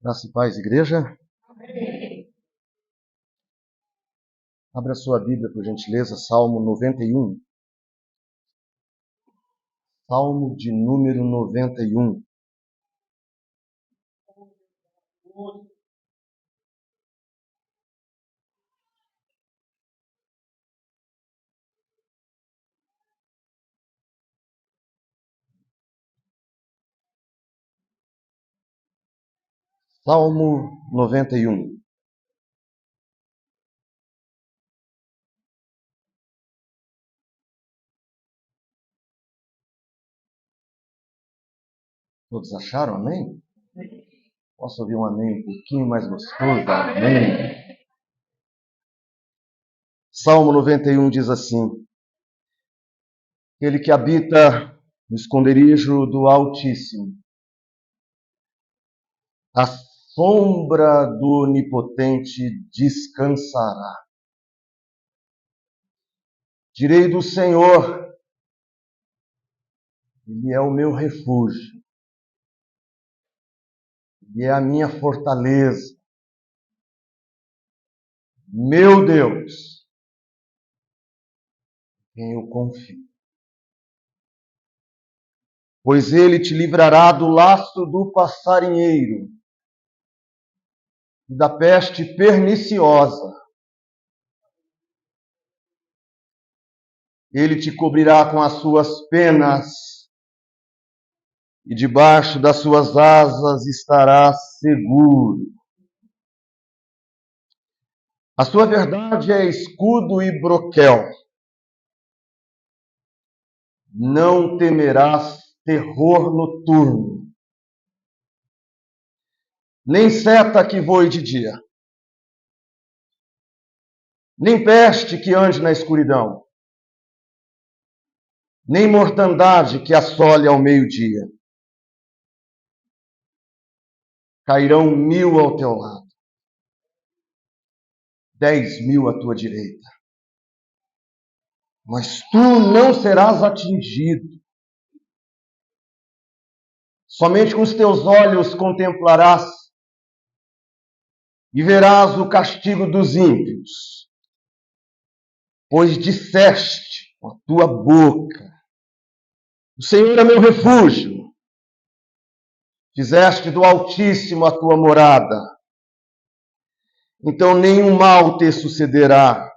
Graça e paz, igreja. Abra sua Bíblia, por gentileza, Salmo 91. Salmo de número 91. Salmo 91. Todos acharam amém? Posso ouvir um amém um pouquinho mais gostoso? Amém. Salmo 91 diz assim: Aquele que habita no esconderijo do Altíssimo, à sombra do Onipotente descansará. Direi do Senhor, Ele é o meu refúgio, Ele é a minha fortaleza, meu Deus, em quem eu confio. Pois Ele te livrará do laço do passarinheiro e da peste perniciosa. Ele te cobrirá com as suas penas e debaixo das suas asas estarás seguro. A sua verdade é escudo e broquel. Não temerás terror noturno, nem seta que voe de dia, nem peste que ande na escuridão, nem mortandade que assole ao meio-dia. Cairão 1000 ao teu lado, 10.000 à tua direita, mas tu não serás atingido. Somente com os teus olhos contemplarás e verás o castigo dos ímpios, pois disseste com a tua boca: o Senhor é meu refúgio. Fizeste do Altíssimo a tua morada. Então nenhum mal te sucederá,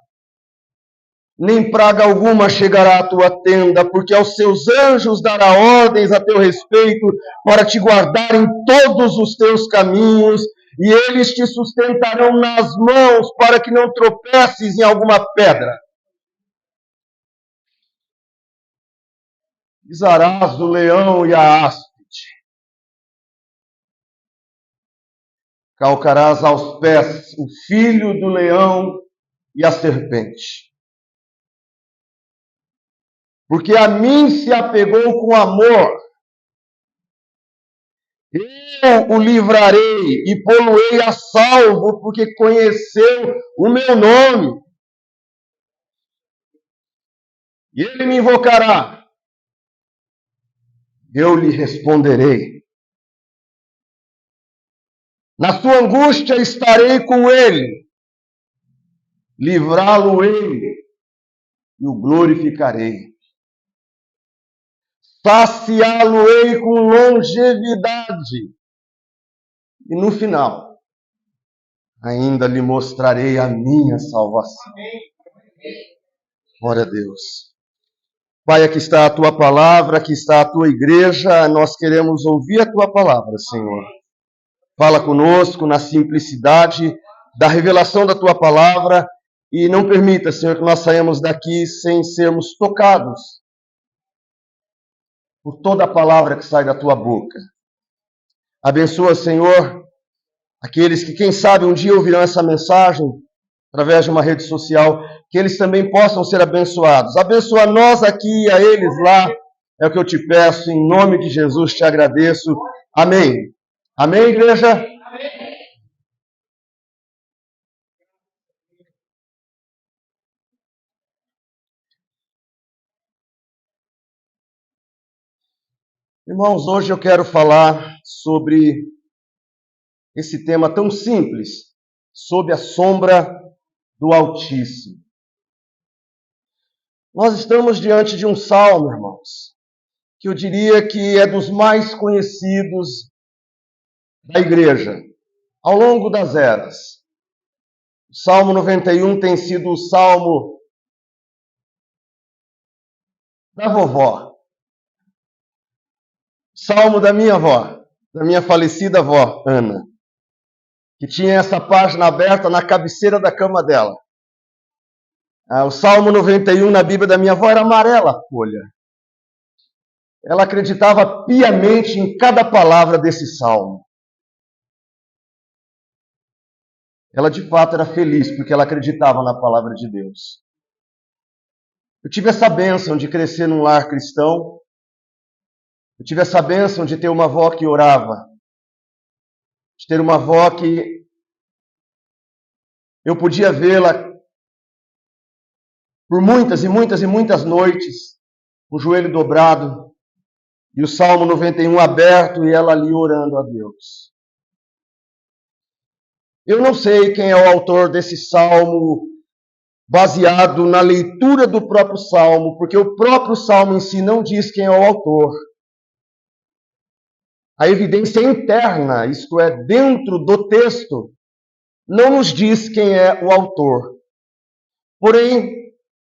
nem praga alguma chegará à tua tenda, porque aos seus anjos dará ordens a teu respeito para te guardar em todos os teus caminhos, e eles te sustentarão nas mãos para que não tropeces em alguma pedra. Pisarás o leão e a áspide, calcarás aos pés o filho do leão e a serpente. Porque a mim se apegou com amor, eu o livrarei e pô-lo-ei a salvo, porque conheceu o meu nome. E ele me invocará, eu lhe responderei. Na sua angústia estarei com ele, livrá-lo-ei e o glorificarei. Saciá-lo-ei com longevidade. E no final, ainda lhe mostrarei a minha salvação. Glória a Deus. Pai, aqui está a tua palavra, aqui está a tua igreja, nós queremos ouvir a tua palavra, Senhor. Fala conosco na simplicidade da revelação da tua palavra e não permita, Senhor, que nós saímos daqui sem sermos tocados por toda a palavra que sai da tua boca. Abençoa, Senhor, aqueles que, quem sabe, um dia ouvirão essa mensagem através de uma rede social, que eles também possam ser abençoados. Abençoa nós aqui, a eles lá, é o que eu te peço, em nome de Jesus te agradeço. Amém. Amém, igreja? Amém. Irmãos, hoje eu quero falar sobre esse tema tão simples, sob a sombra do Altíssimo. Nós estamos diante de um salmo, irmãos, que eu diria que é dos mais conhecidos da igreja, ao longo das eras. O Salmo 91 tem sido o salmo da vovó, salmo da minha avó, da minha falecida avó, Ana, que tinha essa página aberta na cabeceira da cama dela. O Salmo 91 na Bíblia da minha avó era amarela a folha. Ela acreditava piamente em cada palavra desse salmo. Ela de fato era feliz porque ela acreditava na palavra de Deus. Eu tive essa bênção de crescer num lar cristão. Eu tive essa bênção de ter uma avó que orava. De ter uma avó que eu podia vê-la por muitas e muitas e muitas noites, com o joelho dobrado, e o Salmo 91 aberto e ela ali orando a Deus. Eu não sei quem é o autor desse salmo, baseado na leitura do próprio salmo, porque o próprio salmo em si não diz quem é o autor. A evidência interna, isto é, dentro do texto, não nos diz quem é o autor. Porém,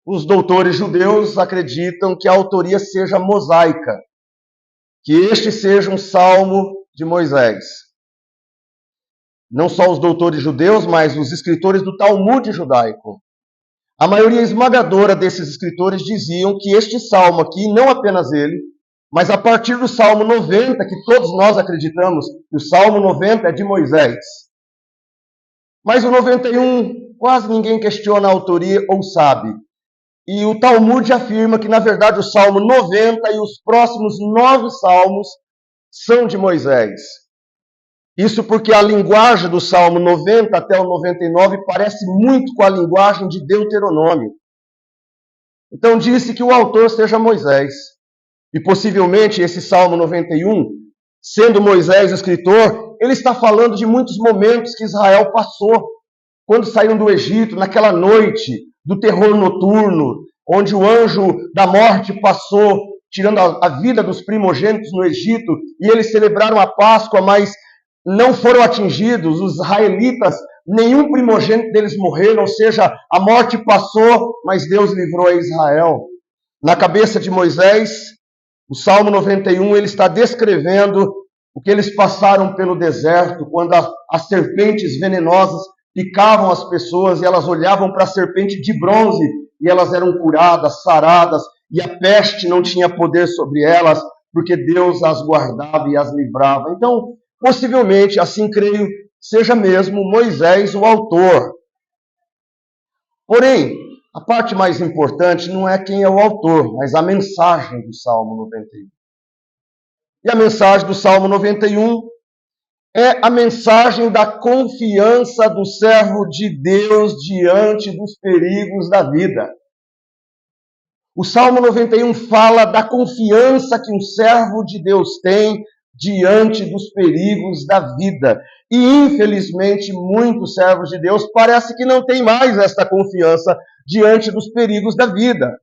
os doutores judeus acreditam que a autoria seja mosaica, que este seja um salmo de Moisés. Não só os doutores judeus, mas os escritores do Talmud judaico. A maioria esmagadora desses escritores diziam que este salmo aqui, não apenas ele, mas a partir do Salmo 90, que todos nós acreditamos que o Salmo 90 é de Moisés. Mas o 91, quase ninguém questiona a autoria ou sabe. E o Talmud afirma que, na verdade, o Salmo 90 e os próximos 9 salmos são de Moisés. Isso porque a linguagem do Salmo 90 até o 99 parece muito com a linguagem de Deuteronômio. Então disse que o autor seja Moisés. E possivelmente esse Salmo 91, sendo Moisés o escritor, ele está falando de muitos momentos que Israel passou quando saíram do Egito, naquela noite do terror noturno, onde o anjo da morte passou, tirando a vida dos primogênitos no Egito, e eles celebraram a Páscoa, mas não foram atingidos, os israelitas, nenhum primogênito deles morreram, ou seja, a morte passou, mas Deus livrou a Israel. Na cabeça de Moisés, o Salmo 91, ele está descrevendo o que eles passaram pelo deserto, quando as serpentes venenosas picavam as pessoas e elas olhavam para a serpente de bronze e elas eram curadas, saradas, e a peste não tinha poder sobre elas, porque Deus as guardava e as livrava. Então, possivelmente, assim creio, seja mesmo Moisés o autor. Porém, a parte mais importante não é quem é o autor, mas a mensagem do Salmo 91. E a mensagem do Salmo 91 é a mensagem da confiança do servo de Deus diante dos perigos da vida. O Salmo 91 fala da confiança que um servo de Deus tem diante dos perigos da vida. E, infelizmente, muitos servos de Deus parece que não têm mais esta confiança diante dos perigos da vida.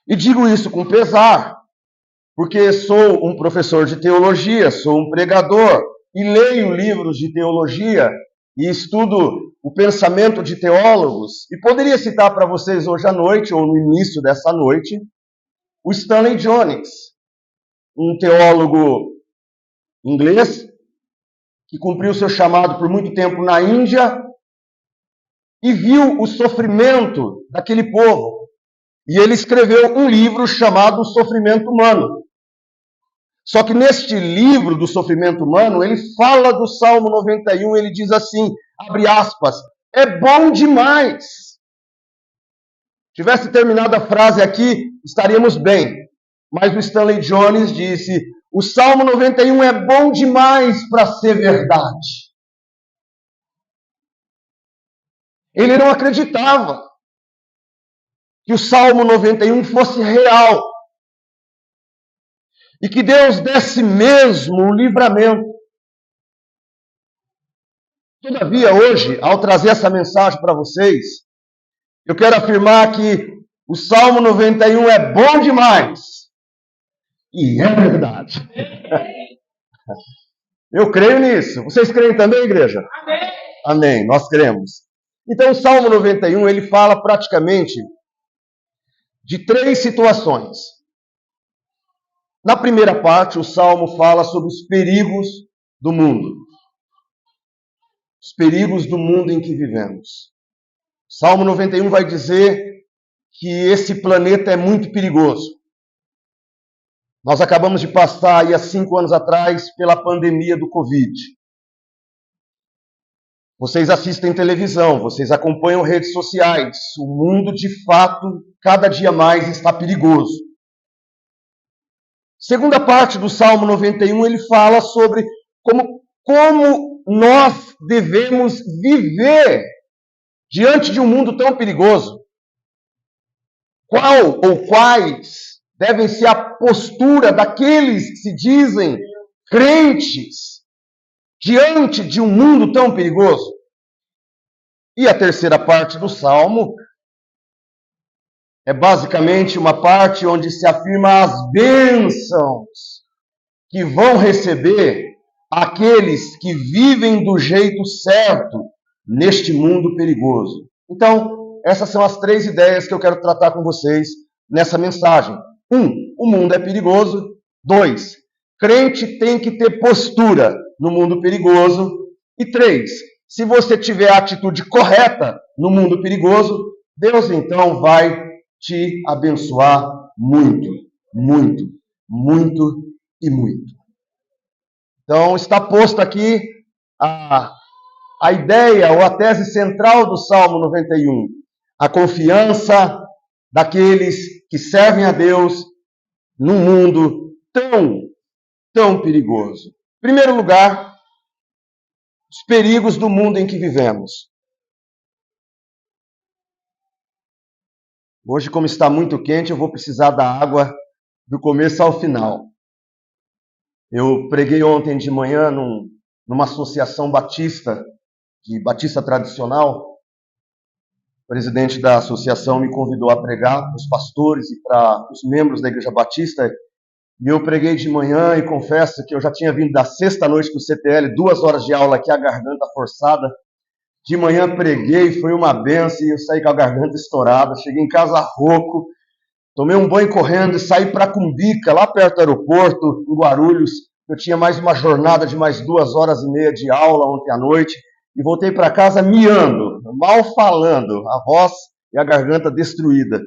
E digo isso com pesar, porque sou um professor de teologia, sou um pregador, e leio livros de teologia e estudo o pensamento de teólogos, e poderia citar para vocês hoje à noite, ou no início dessa noite, o Stanley Jones, um teólogo inglês, que cumpriu seu chamado por muito tempo na Índia, e viu o sofrimento daquele povo. E ele escreveu um livro chamado O Sofrimento Humano. Só que neste livro do sofrimento humano, ele fala do Salmo 91, ele diz assim, abre aspas, é bom demais. Tivesse terminado a frase aqui, estaríamos bem. Mas o Stanley Jones disse, o Salmo 91 é bom demais para ser verdade. Ele não acreditava que o Salmo 91 fosse real. E que Deus desse mesmo o livramento. Todavia, hoje, ao trazer essa mensagem para vocês, eu quero afirmar que o Salmo 91 é bom demais. E é verdade. Eu creio nisso. Vocês creem também, igreja? Amém. Amém, nós cremos. Então, o Salmo 91, ele fala praticamente de 3 situações. Na primeira parte, o Salmo fala sobre os perigos do mundo. Os perigos do mundo em que vivemos. O Salmo 91 vai dizer que esse planeta é muito perigoso. Nós acabamos de passar aí há 5 anos atrás pela pandemia do Covid. Vocês assistem televisão, vocês acompanham redes sociais. O mundo, de fato, cada dia mais está perigoso. Segunda parte do Salmo 91, ele fala sobre como nós devemos viver diante de um mundo tão perigoso. Qual ou quais devem ser a postura daqueles que se dizem crentes diante de um mundo tão perigoso? E a terceira parte do Salmo é basicamente uma parte onde se afirma as bênçãos que vão receber aqueles que vivem do jeito certo neste mundo perigoso. Então, essas são as 3 ideias que eu quero tratar com vocês nessa mensagem. 1, o mundo é perigoso. 2, crente tem que ter postura no mundo perigoso. E 3, se você tiver a atitude correta no mundo perigoso, Deus então vai te abençoar muito, muito, muito e muito. Então, está posto aqui a ideia ou a tese central do Salmo 91. A confiança daqueles que servem a Deus num mundo tão perigoso. Em primeiro lugar, os perigos do mundo em que vivemos. Hoje, como está muito quente, eu vou precisar da água do começo ao final. Eu preguei ontem de manhã numa associação batista tradicional. O presidente da associação me convidou a pregar para os pastores e para os membros da Igreja Batista. E eu preguei de manhã e confesso que eu já tinha vindo da sexta-noite para o CTL, 2 horas de aula aqui, a garganta forçada. De manhã preguei, foi uma benção e eu saí com a garganta estourada. Cheguei em casa rouco, tomei um banho correndo e saí para Cumbica, lá perto do aeroporto, em Guarulhos. Eu tinha mais uma jornada de mais 2h30 de aula ontem à noite. E voltei para casa miando, mal falando, a voz e a garganta destruída.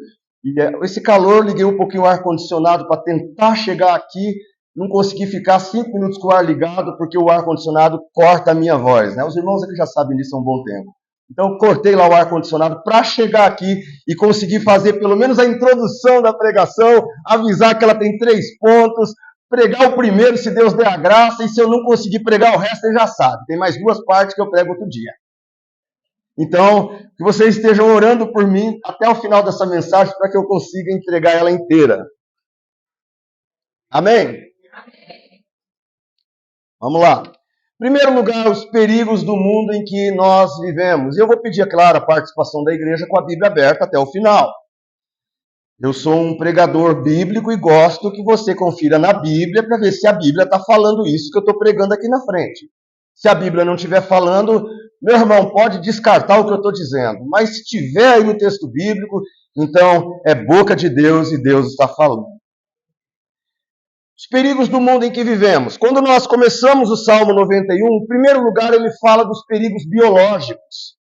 E esse calor, liguei um pouquinho o ar-condicionado para tentar chegar aqui. Não consegui ficar 5 minutos com o ar ligado, porque o ar-condicionado corta a minha voz, né? Os irmãos aqui já sabem disso há um bom tempo. Então, cortei lá o ar-condicionado para chegar aqui e conseguir fazer pelo menos a introdução da pregação, avisar que ela tem 3 pontos, pregar o primeiro, se Deus der a graça, e se eu não conseguir pregar o resto, ele já sabe. Tem mais 2 partes que eu prego outro dia. Então, que vocês estejam orando por mim até o final dessa mensagem para que eu consiga entregar ela inteira. Amém? Vamos lá. Em primeiro lugar, os perigos do mundo em que nós vivemos. E eu vou pedir, é claro, a participação da igreja com a Bíblia aberta até o final. Eu sou um pregador bíblico e gosto que você confira na Bíblia para ver se a Bíblia está falando isso que eu estou pregando aqui na frente. Se a Bíblia não estiver falando, meu irmão, pode descartar o que eu estou dizendo. Mas se tiver aí no texto bíblico, então é boca de Deus e Deus está falando. Os perigos do mundo em que vivemos. Quando nós começamos o Salmo 91, em primeiro lugar ele fala dos perigos biológicos.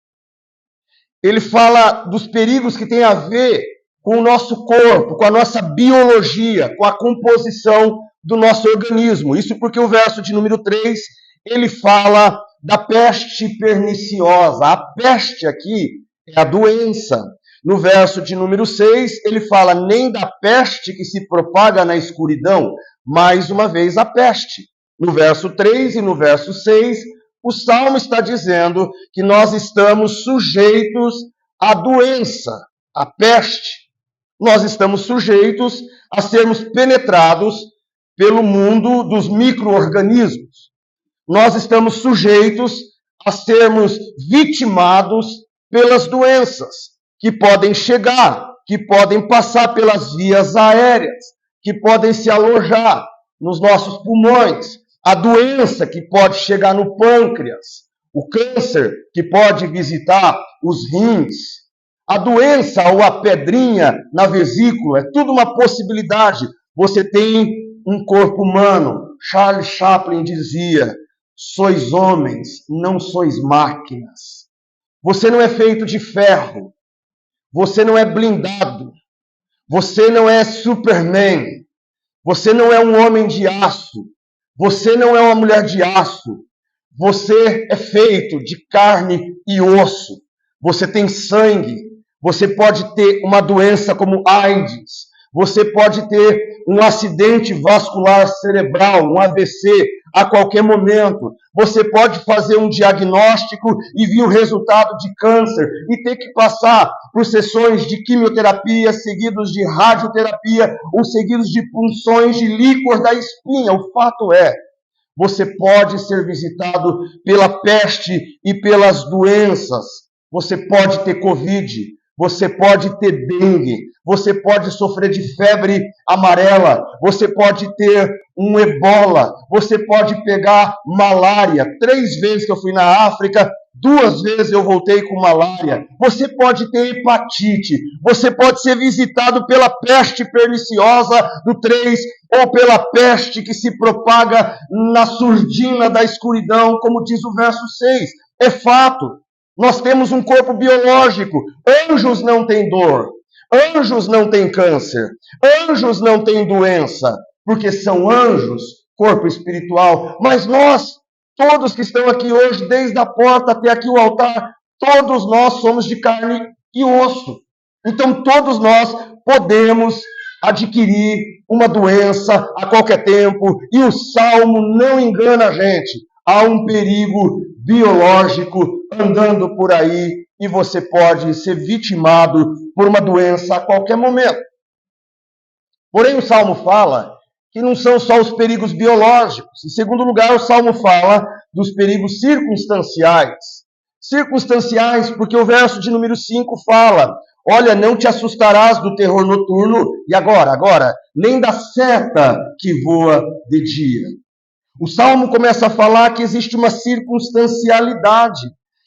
Ele fala dos perigos que têm a ver com o nosso corpo, com a nossa biologia, com a composição do nosso organismo. Isso porque o verso de número 3, ele fala da peste perniciosa. A peste aqui é a doença. No verso de número 6, ele fala nem da peste que se propaga na escuridão, mais uma vez a peste. No verso 3 e no verso 6, o Salmo está dizendo que nós estamos sujeitos à doença, à peste. Nós estamos sujeitos a sermos penetrados pelo mundo dos micro-organismos. Nós estamos sujeitos a sermos vitimados pelas doenças que podem chegar, que podem passar pelas vias aéreas, que podem se alojar nos nossos pulmões, a doença que pode chegar no pâncreas, o câncer que pode visitar os rins, a doença ou a pedrinha na vesícula, é tudo uma possibilidade. Você tem um corpo humano. Charles Chaplin dizia: sois homens, não sois máquinas. Você não é feito de ferro. Você não é blindado. Você não é Superman. Você não é um homem de aço. Você não é uma mulher de aço. Você é feito de carne e osso. Você tem sangue. Você pode ter uma doença como AIDS. Você pode ter um acidente vascular cerebral, um AVC, a qualquer momento. Você pode fazer um diagnóstico e vir o resultado de câncer e ter que passar por sessões de quimioterapia, seguidos de radioterapia ou seguidos de punções de líquor da espinha. O fato é, você pode ser visitado pela peste e pelas doenças. Você pode ter Covid. Você pode ter dengue, você pode sofrer de febre amarela, você pode ter um ebola, você pode pegar malária. 3 vezes que eu fui na África, 2 vezes eu voltei com malária. Você pode ter hepatite, você pode ser visitado pela peste perniciosa do 3 ou pela peste que se propaga na surdina da escuridão, como diz o verso 6. É fato. Nós temos um corpo biológico. Anjos não têm dor. Anjos não têm câncer. Anjos não têm doença. Porque são anjos, corpo espiritual. Mas nós, todos que estão aqui hoje, desde a porta até aqui o altar, todos nós somos de carne e osso. Então todos nós podemos adquirir uma doença a qualquer tempo. E o Salmo não engana a gente. Há um perigo biológico andando por aí e você pode ser vitimado por uma doença a qualquer momento. Porém, o Salmo fala que não são só os perigos biológicos. Em segundo lugar, o Salmo fala dos perigos circunstanciais. Circunstanciais, porque o verso de número 5 fala: olha, não te assustarás do terror noturno, e agora, nem da seta que voa de dia. O Salmo começa a falar que existe uma circunstancialidade,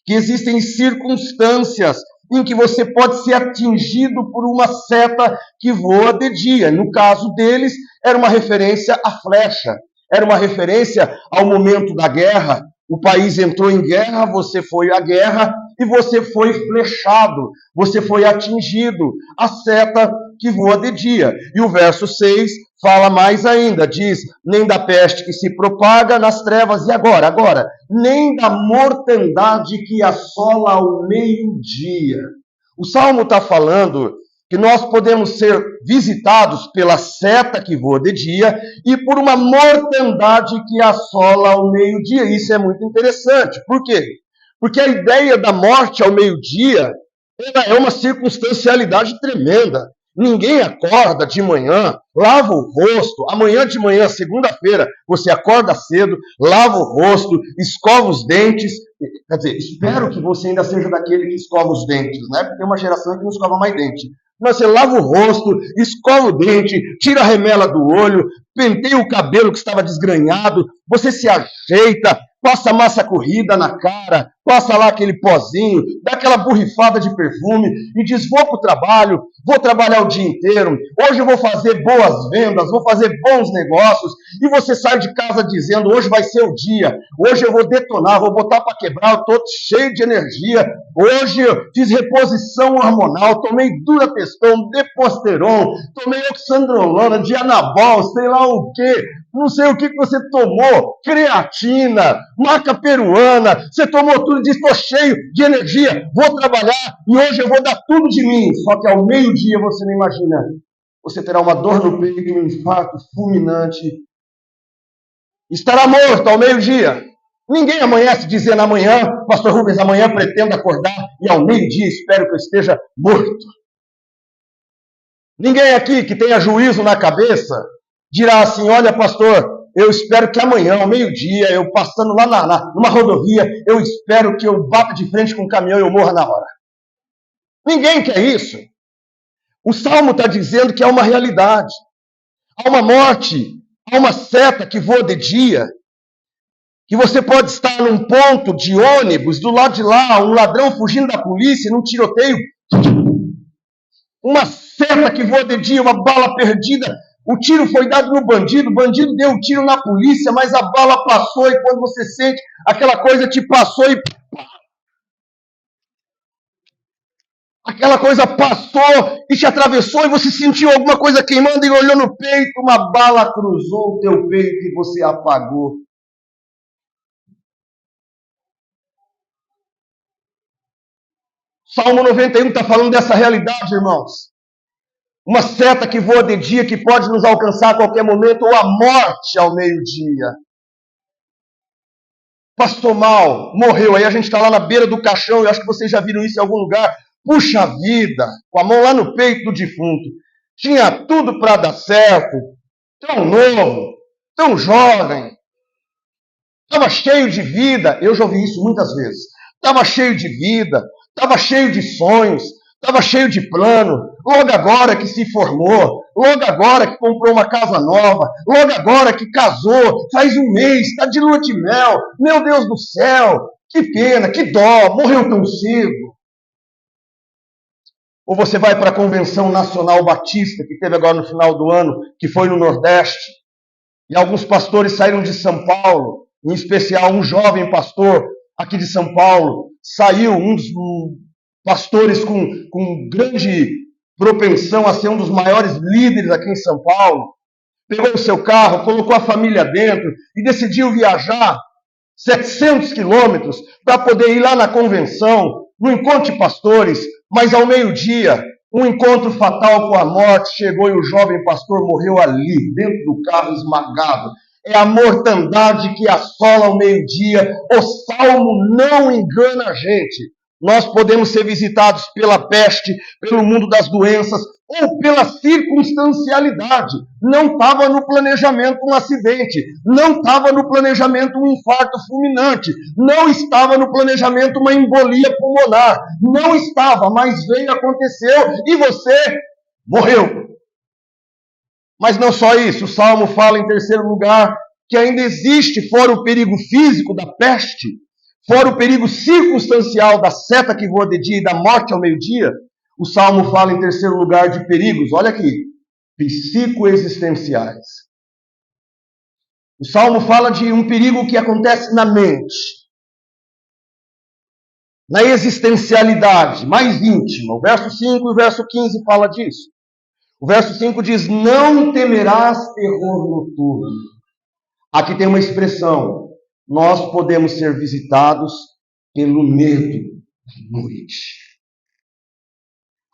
que existem circunstâncias em que você pode ser atingido por uma seta que voa de dia. No caso deles, era uma referência à flecha, era uma referência ao momento da guerra. O país entrou em guerra, você foi à guerra e você foi flechado, você foi atingido, a seta que voa de dia. E o verso 6 fala mais ainda, diz: nem da peste que se propaga nas trevas, e agora, nem da mortandade que assola ao meio-dia. O Salmo está falando que nós podemos ser visitados pela seta que voa de dia e por uma mortandade que assola ao meio-dia. Isso é muito interessante. Por quê? Porque a ideia da morte ao meio-dia é uma circunstancialidade tremenda. Ninguém acorda de manhã, lava o rosto, amanhã de manhã, segunda-feira, você acorda cedo, lava o rosto, escova os dentes. Quer dizer, espero que você ainda seja daquele que escova os dentes, né? Porque tem uma geração que não escova mais dente. Mas você lava o rosto, escova o dente, tira a remela do olho, penteia o cabelo que estava desgrenhado, você se ajeita, passa massa corrida na cara, passa lá aquele pozinho, dá aquela borrifada de perfume e diz: vou para o trabalho, vou trabalhar o dia inteiro, hoje eu vou fazer boas vendas, vou fazer bons negócios, e você sai de casa dizendo: hoje vai ser o dia, hoje eu vou detonar, vou botar para quebrar, eu estou cheio de energia, hoje eu fiz reposição hormonal, tomei Duratestoon, Deposteron, tomei oxandrolona, Dianabol, sei lá o quê, não sei o que você tomou, creatina, maca peruana, você tomou tudo e disse: estou cheio de energia, vou trabalhar e hoje eu vou dar tudo de mim. Só que ao meio-dia você não imagina, você terá uma dor no peito e um infarto fulminante. Estará morto ao meio-dia. Ninguém amanhece dizendo: amanhã, pastor Rubens, amanhã pretendo acordar e ao meio-dia espero que eu esteja morto. Ninguém aqui que tenha juízo na cabeça dirá assim: olha, pastor, eu espero que amanhã, ao meio-dia, eu passando lá numa rodovia, eu espero que eu bata de frente com um caminhão e eu morra na hora. Ninguém quer isso. O Salmo está dizendo que há uma realidade. Há uma morte, há uma seta que voa de dia, que você pode estar num ponto de ônibus, do lado de lá, um ladrão fugindo da polícia, num tiroteio, uma seta que voa de dia, uma bala perdida, o tiro foi dado no bandido, o bandido deu um tiro na polícia, mas a bala passou e quando você sente, aquela coisa te passou e... Aquela coisa passou e te atravessou e você sentiu alguma coisa queimando e olhou no peito, uma bala cruzou o teu peito e você apagou. Salmo 91 está falando dessa realidade, irmãos. Uma seta que voa de dia, que pode nos alcançar a qualquer momento, ou a morte ao meio-dia. Passou mal, morreu. Aí a gente está lá na beira do caixão, eu acho que vocês já viram isso em algum lugar. Puxa vida, com a mão lá no peito do defunto. Tinha tudo para dar certo. Tão novo, tão jovem. Estava cheio de vida. Eu já ouvi isso muitas vezes. Estava cheio de vida, estava cheio de sonhos, estava cheio de plano. Logo agora que se formou, logo agora que comprou uma casa nova, logo agora que casou, faz um mês, está de lua de mel. Meu Deus do céu, que pena, que dó, morreu tão cedo. Ou você vai para a Convenção Nacional Batista, que teve agora no final do ano, que foi no Nordeste, e alguns pastores saíram de São Paulo, em especial um jovem pastor aqui de São Paulo, saiu, um dos pastores com grande propensão a ser um dos maiores líderes aqui em São Paulo, pegou o seu carro, colocou a família dentro e decidiu viajar 700 quilômetros para poder ir lá na convenção, no encontro de pastores, mas ao meio-dia, um encontro fatal com a morte chegou e o jovem pastor morreu ali, dentro do carro, esmagado. É a mortandade que assola ao meio-dia. O Salmo não engana a gente. Nós podemos ser visitados pela peste, pelo mundo das doenças, ou pela circunstancialidade. Não estava no planejamento um acidente, não estava no planejamento um infarto fulminante, não estava no planejamento uma embolia pulmonar, não estava, mas veio, aconteceu e você morreu. Mas não só isso, o Salmo fala em terceiro lugar que ainda existe, fora o perigo físico da peste, fora o perigo circunstancial da seta que voa de dia e da morte ao meio-dia, o Salmo fala em terceiro lugar de perigos, olha aqui, psicoexistenciais. O Salmo fala de um perigo que acontece na mente, na existencialidade mais íntima. O verso 5 e o verso 15 fala disso. O verso 5 diz, não temerás terror noturno. Aqui tem uma expressão, nós podemos ser visitados pelo medo da noite.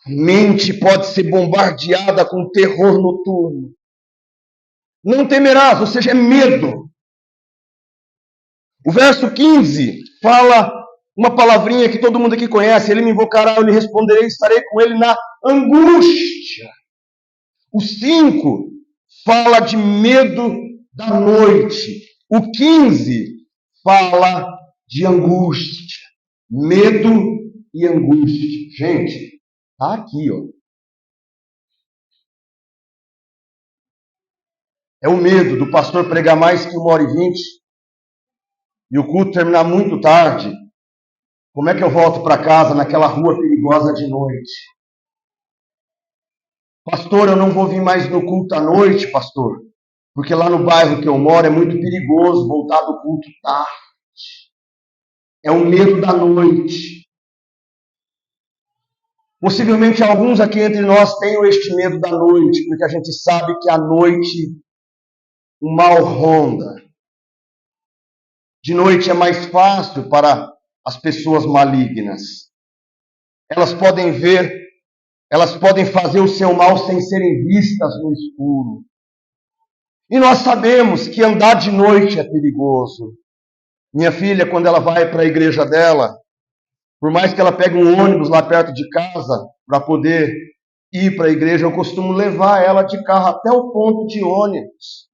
A mente pode ser bombardeada com terror noturno. Não temerás, ou seja, é medo. O verso 15 fala uma palavrinha que todo mundo aqui conhece, ele me invocará, eu lhe responderei, estarei com ele na angústia. O 5 fala de medo da noite. O 15 fala de angústia. Medo e angústia. Gente, está aqui, ó. É o medo do pastor pregar mais que 1h20 e o culto terminar muito tarde. Como é que eu volto para casa naquela rua perigosa de noite? Pastor, eu não vou vir mais no culto à noite, pastor, porque lá no bairro que eu moro é muito perigoso voltar do culto tarde. É o medo da noite. Possivelmente alguns aqui entre nós tenham este medo da noite, porque a gente sabe que à noite o mal ronda. De noite é mais fácil para as pessoas malignas. Elas podem ver, elas podem fazer o seu mal sem serem vistas no escuro. E nós sabemos que andar de noite é perigoso. Minha filha, quando ela vai para a igreja dela, por mais que ela pegue um ônibus lá perto de casa para poder ir para a igreja, eu costumo levar ela de carro até o ponto de ônibus.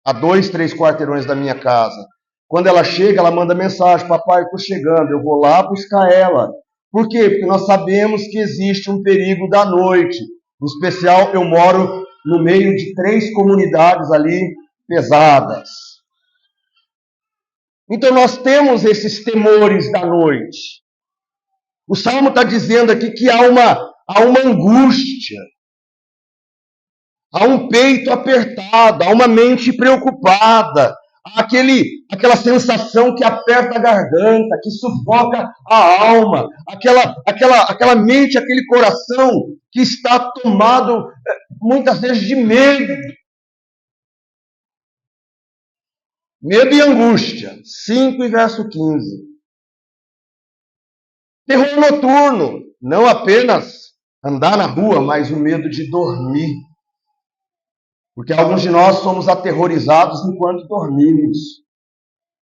a 2, 3 quarteirões da minha casa. Quando ela chega, ela manda mensagem: papai, estou chegando, eu vou lá buscar ela. Por quê? Porque nós sabemos que existe um perigo da noite. Em especial, eu moro no meio de 3 comunidades ali pesadas. Então nós temos esses temores da noite. O Salmo está dizendo aqui que há uma angústia, há um peito apertado, há uma mente preocupada, há aquela sensação que aperta a garganta, que sufoca a alma, aquela mente, aquele coração que está tomado muitas vezes de medo. Medo e angústia. 5 e verso 15. Terror noturno. Não apenas andar na rua, mas o medo de dormir. Porque alguns de nós somos aterrorizados enquanto dormimos.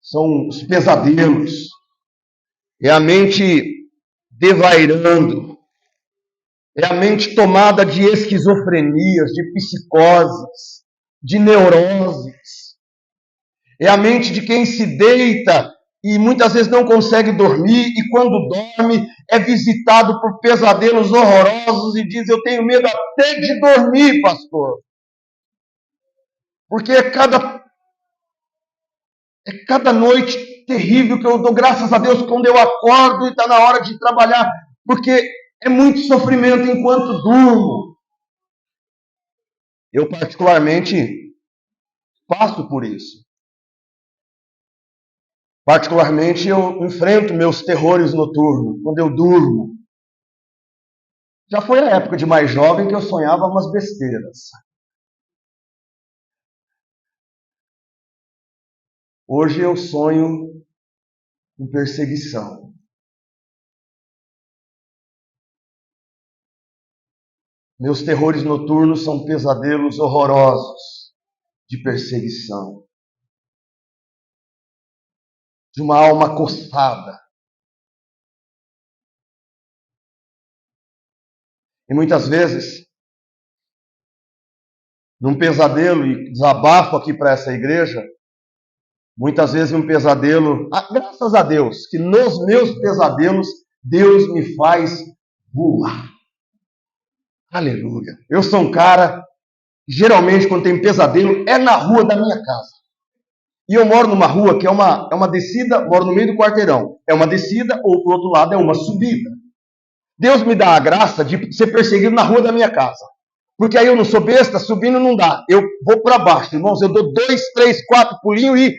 São os pesadelos. É a mente devairando. É a mente tomada de esquizofrenias, de psicoses, de neuroses. É a mente de quem se deita e muitas vezes não consegue dormir, e quando dorme é visitado por pesadelos horrorosos e diz: eu tenho medo até de dormir, pastor. Porque é cada noite terrível que eu dou graças a Deus quando eu acordo e está na hora de trabalhar, porque é muito sofrimento enquanto durmo. Eu particularmente passo por isso. Particularmente eu enfrento meus terrores noturnos quando eu durmo. Já foi a época de mais jovem que eu sonhava umas besteiras. Hoje eu sonho com perseguição. Meus terrores noturnos são pesadelos horrorosos de perseguição. De uma alma coçada. E muitas vezes, num pesadelo, e desabafo aqui para essa igreja, muitas vezes um pesadelo, graças a Deus, que nos meus pesadelos, Deus me faz voar. Aleluia. Eu sou um cara, geralmente quando tem pesadelo, é na rua da minha casa. E eu moro numa rua que é uma descida, moro no meio do quarteirão. É uma descida, ou pro outro lado é uma subida. Deus me dá a graça de ser perseguido na rua da minha casa. Porque aí eu não sou besta, subindo não dá. Eu vou para baixo, irmãos. Eu dou 2, 3, 4 pulinhos e...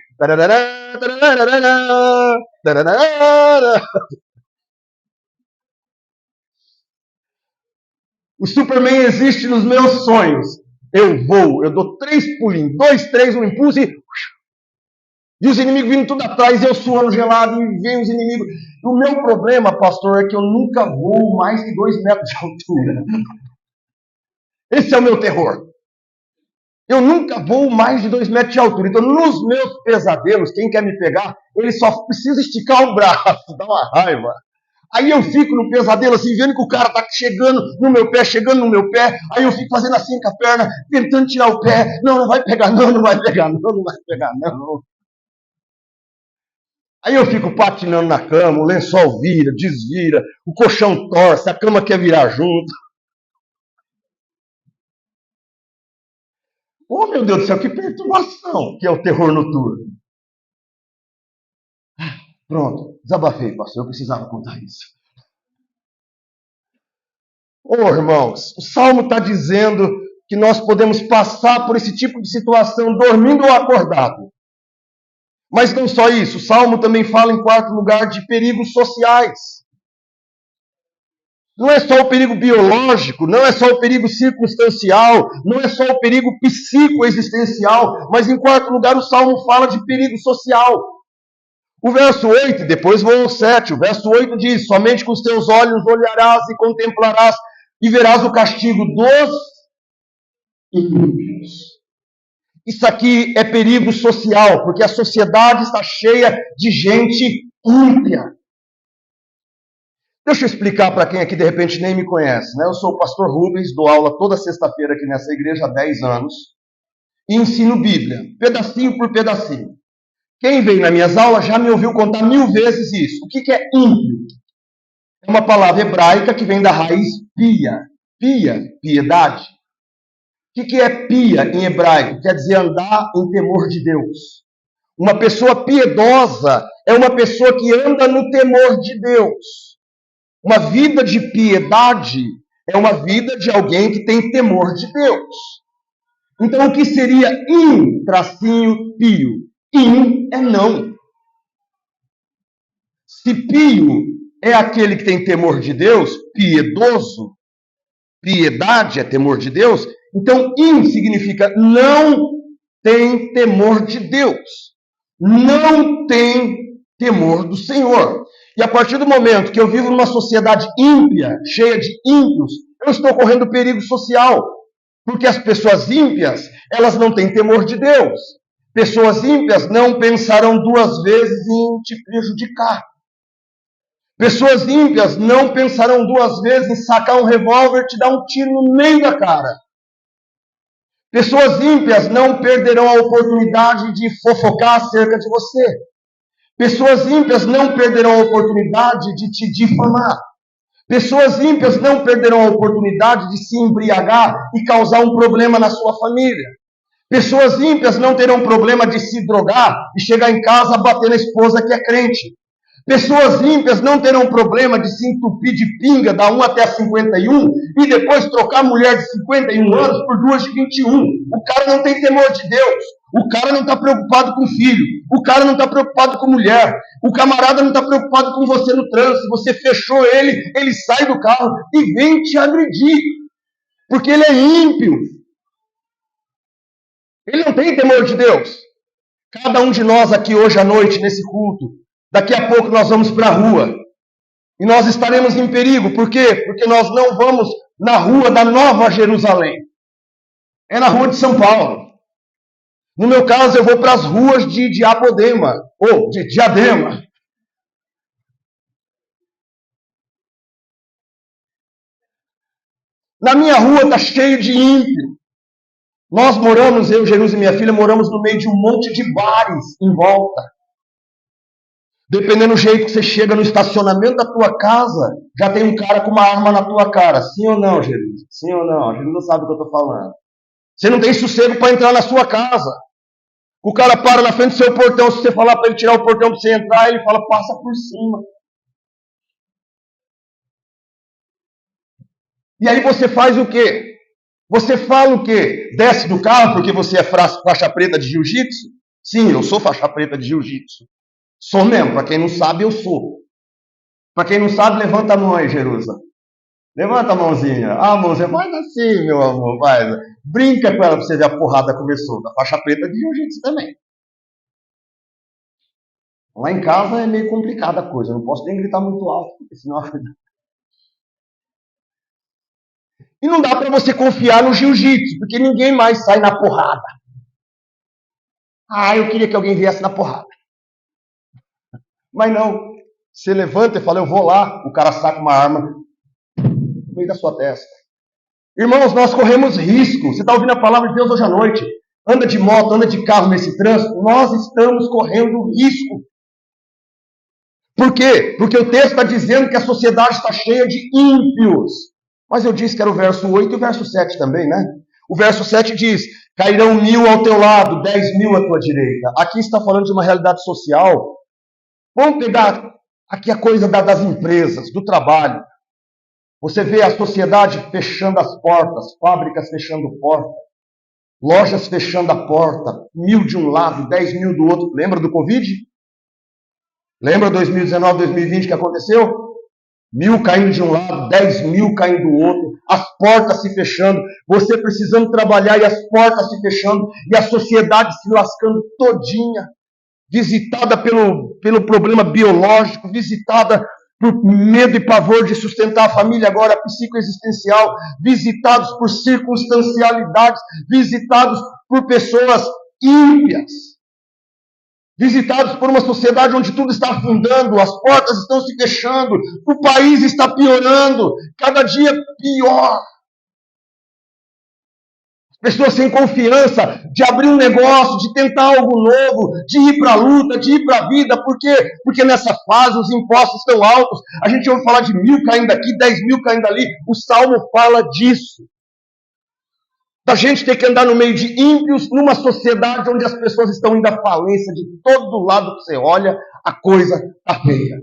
O Superman existe nos meus sonhos. Eu vou, eu dou 3 pulinhos, 2, 3, um impulso e os inimigos vindo tudo atrás, eu suando gelado, e vem os inimigos. O meu problema, pastor, é que eu nunca voo mais que 2 metros de altura. Esse é o meu terror. Eu nunca voo mais de 2 metros de altura. Então, nos meus pesadelos, quem quer me pegar, ele só precisa esticar o braço, dá uma raiva. Aí eu fico no pesadelo assim, vendo que o cara tá chegando no meu pé, aí eu fico fazendo assim com a perna, tentando tirar o pé. Não vai pegar não, não vai pegar não. Aí eu fico patinando na cama, o lençol vira, desvira, o colchão torce, a cama quer virar junto. Oh, meu Deus do céu, que perturbação que é o terror noturno. Pronto, desabafei, pastor, eu precisava contar isso. Oh, irmãos, o Salmo está dizendo que nós podemos passar por esse tipo de situação dormindo ou acordado. Mas não só isso, o Salmo também fala, em quarto lugar, de perigos sociais. Não é só o perigo biológico, não é só o perigo circunstancial, não é só o perigo psicoexistencial, mas em quarto lugar o Salmo fala de perigo social. O verso 8, depois vou ao 7, o verso 8 diz: somente com os teus olhos olharás e contemplarás e verás o castigo dos ímpios. Isso aqui é perigo social, porque a sociedade está cheia de gente ímpia. Deixa eu explicar para quem aqui de repente nem me conhece. Né? Eu sou o pastor Rubens, dou aula toda sexta-feira aqui nessa igreja há 10 anos. e ensino Bíblia, pedacinho por pedacinho. Quem veio nas minhas aulas já me ouviu contar 1000 vezes isso. O que é ímpio? É uma palavra hebraica que vem da raiz pia. Pia, piedade. O que é pia em hebraico? Quer dizer andar em temor de Deus. Uma pessoa piedosa é uma pessoa que anda no temor de Deus. Uma vida de piedade é uma vida de alguém que tem temor de Deus. Então, o que seria pio? É não. Se pio é aquele que tem temor de Deus, piedoso, piedade é temor de Deus, então significa não tem temor de Deus. Não tem temor do Senhor. E a partir do momento que eu vivo numa sociedade ímpia, cheia de ímpios, eu estou correndo perigo social. Porque as pessoas ímpias, elas não têm temor de Deus. Pessoas ímpias não pensarão 2 vezes em te prejudicar. Pessoas ímpias não pensarão 2 vezes em sacar um revólver e te dar um tiro no meio da cara. Pessoas ímpias não perderão a oportunidade de fofocar acerca de você. Pessoas ímpias não perderão a oportunidade de te difamar. Pessoas ímpias não perderão a oportunidade de se embriagar e causar um problema na sua família. Pessoas ímpias não terão problema de se drogar e chegar em casa bater na esposa que é crente. Pessoas ímpias não terão problema de se entupir de pinga da 1 até 51 e depois trocar a mulher de 51 anos por 2 de 21. O cara não tem temor de Deus. O cara não está preocupado com filho. O cara não está preocupado com mulher. O camarada não está preocupado com você no trânsito. Você fechou ele sai do carro e vem te agredir. Porque ele é ímpio. Ele não tem temor de Deus. Cada um de nós aqui hoje à noite, nesse culto, daqui a pouco nós vamos para a rua. E nós estaremos em perigo. Por quê? Porque nós não vamos na rua da Nova Jerusalém. É na rua de São Paulo. No meu caso, eu vou para as ruas de Diadema, ou de Diadema. Na minha rua está cheio de ímpio. Nós moramos, eu, Jerusa e minha filha, moramos no meio de um monte de bares em volta. Dependendo do jeito que você chega no estacionamento da tua casa, já tem um cara com uma arma na tua cara. Sim ou não, Jerusa? Sim ou não? A Jerusa sabe o que eu estou falando. Você não tem sossego para entrar na sua casa. O cara para na frente do seu portão, se você falar para ele tirar o portão para você entrar, ele fala, passa por cima. E aí você faz o quê? Você fala o quê? Desce do carro porque você é faixa preta de jiu-jitsu? Sim, eu sou faixa preta de jiu-jitsu. Sou mesmo, para quem não sabe, eu sou. Para quem não sabe, levanta a mão aí, Jerusa. Levanta a mãozinha. Ah, mãozinha, faz assim, meu amor, faz. Brinca com ela para você ver a porrada começou. Da faixa preta de jiu-jitsu também. Lá em casa é meio complicada a coisa. Eu não posso nem gritar muito alto, porque senão... E não dá para você confiar no jiu-jitsu, porque ninguém mais sai na porrada. Ah, eu queria que alguém viesse na porrada. Mas não. Você levanta e fala, eu vou lá. O cara saca uma arma no meio da sua testa. Irmãos, nós corremos risco. Você está ouvindo a palavra de Deus hoje à noite. Anda de moto, anda de carro nesse trânsito. Nós estamos correndo risco. Por quê? Porque o texto está dizendo que a sociedade está cheia de ímpios. Mas eu disse que era o verso 8 e o verso 7 também, né? O verso 7 diz, cairão 1000 ao teu lado, 10.000 à tua direita. Aqui está falando de uma realidade social. Vamos pegar aqui a coisa das empresas, do trabalho. Você vê a sociedade fechando as portas, fábricas fechando porta, lojas fechando a porta, 1000 de um lado, 10.000 do outro. Lembra do Covid? Lembra 2019, 2020 que aconteceu? 1000 caindo de um lado, 10.000 caindo do outro, as portas se fechando, você precisando trabalhar e as portas se fechando, e a sociedade se lascando todinha, visitada pelo problema biológico, visitada por medo e pavor de sustentar a família agora psicoexistencial, visitados por circunstancialidades, visitados por pessoas ímpias. Visitados por uma sociedade onde tudo está afundando, as portas estão se fechando, o país está piorando, cada dia pior. Pessoas sem confiança de abrir um negócio, de tentar algo novo, de ir para a luta, de ir para a vida. Por quê? Porque nessa fase os impostos estão altos. A gente ouve falar de 1.000 caindo aqui, 10.000 caindo ali. O Salmo fala disso. Da gente ter que andar no meio de ímpios, numa sociedade onde as pessoas estão indo à falência. De todo lado que você olha, a coisa está feia.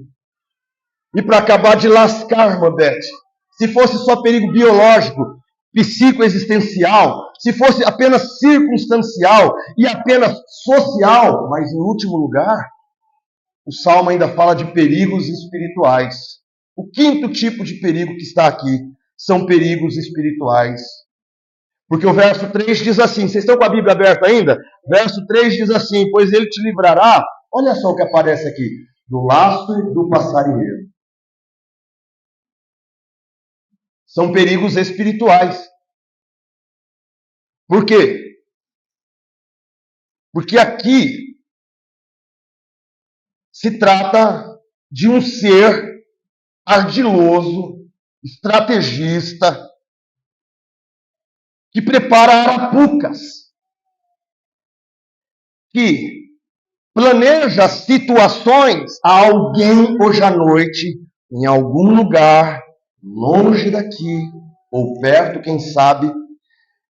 E para acabar de lascar, Modete, se fosse só perigo biológico, psicoexistencial, se fosse apenas circunstancial e apenas social, mas em último lugar, o Salmo ainda fala de perigos espirituais. O quinto tipo de perigo que está aqui são perigos espirituais. Porque o verso 3 diz assim, vocês estão com a Bíblia aberta ainda? Verso 3 diz assim, pois ele te livrará, olha só o que aparece aqui, do laço do passarinheiro. São perigos espirituais. Por quê? Porque aqui se trata de um ser ardiloso, estrategista, que prepara arapucas, que planeja situações a alguém hoje à noite, em algum lugar, longe daqui, ou perto, quem sabe,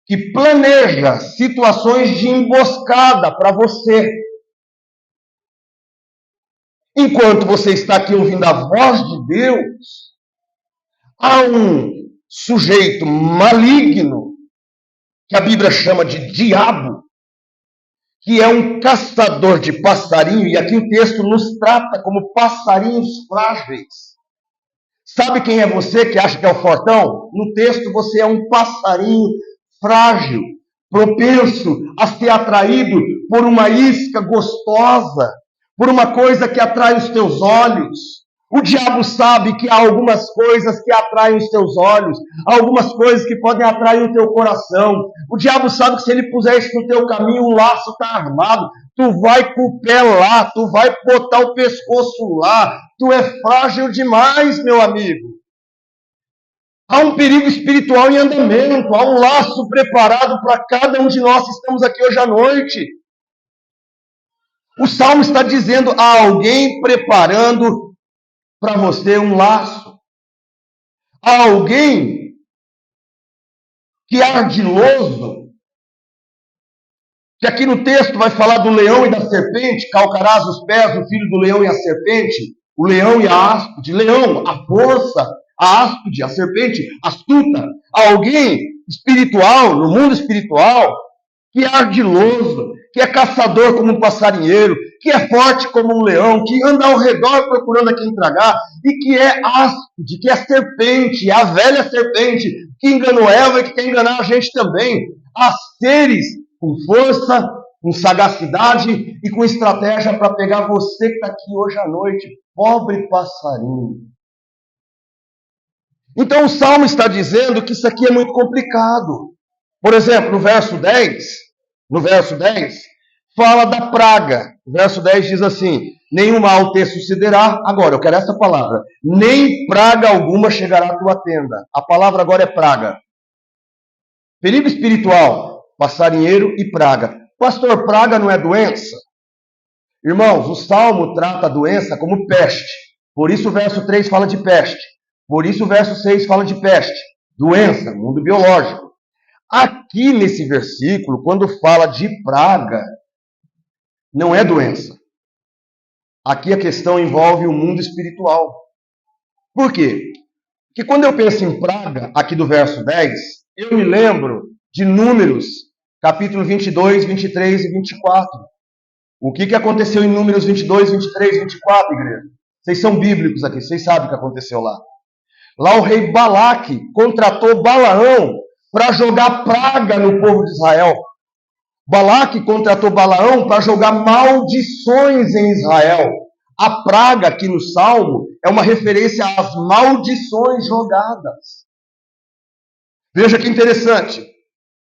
que planeja situações de emboscada para você. Enquanto você está aqui ouvindo a voz de Deus, há um sujeito maligno, que a Bíblia chama de diabo, que é um caçador de passarinho, e aqui o texto nos trata como passarinhos frágeis. Sabe quem é você que acha que é o fortão? No texto você é um passarinho frágil, propenso a ser atraído por uma isca gostosa, por uma coisa que atrai os teus olhos. O diabo sabe que há algumas coisas que atraem os teus olhos, há algumas coisas que podem atrair o teu coração. O diabo sabe que se ele puser isso no teu caminho, o laço está armado, tu vai com o pé lá, tu vai botar o pescoço lá, tu é frágil demais, meu amigo. Há um perigo espiritual em andamento, há um laço preparado para cada um de nós que estamos aqui hoje à noite. O Salmo está dizendo a alguém preparando para você um laço. Há alguém que é ardiloso, que aqui no texto vai falar do leão e da serpente, calcarás os pés do filho do leão e a serpente, o leão e a áspide, leão, a força, a áspide, a serpente, astuta. Há alguém espiritual, no mundo espiritual, que é ardiloso, que é caçador como um passarinheiro, que é forte como um leão, que anda ao redor procurando a quem tragar, e que é áspide, que é serpente, é a velha serpente, que enganou Eva e que quer enganar a gente também. Há seres com força, com sagacidade e com estratégia para pegar você que está aqui hoje à noite, pobre passarinho. Então o Salmo está dizendo que isso aqui é muito complicado. Por exemplo, no verso 10, fala da praga. O verso 10 diz assim, nenhum mal te sucederá. Agora, eu quero essa palavra. Nem praga alguma chegará à tua tenda. A palavra agora é praga. Perigo espiritual, passarinheiro e praga. Pastor, praga não é doença? Irmãos, o Salmo trata a doença como peste. Por isso o verso 3 fala de peste. Por isso o verso 6 fala de peste. Doença, mundo biológico. Aqui nesse versículo, quando fala de praga, não é doença. Aqui a questão envolve o mundo espiritual. Por quê? Porque quando eu penso em praga, aqui do verso 10, eu me lembro de Números, capítulo 22, 23 e 24. O que aconteceu em Números 22, 23 e 24, igreja? Vocês são bíblicos aqui, vocês sabem o que aconteceu lá. Lá o rei Balaque contratou Balaão para jogar praga no povo de Israel. Balaque contratou Balaão para jogar maldições em Israel. A praga aqui no Salmo é uma referência às maldições jogadas. Veja que interessante.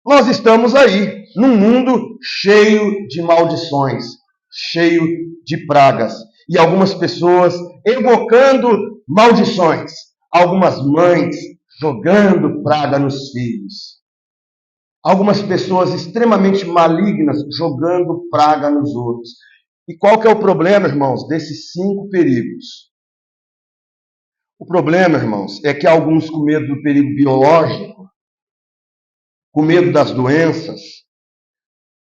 Nós estamos aí, num mundo cheio de maldições, cheio de pragas. E algumas pessoas evocando maldições. Algumas mães jogando praga nos filhos. Algumas pessoas extremamente malignas jogando praga nos outros. E qual que é o problema, irmãos, desses 5 perigos? O problema, irmãos, é que alguns, com medo do perigo biológico, com medo das doenças,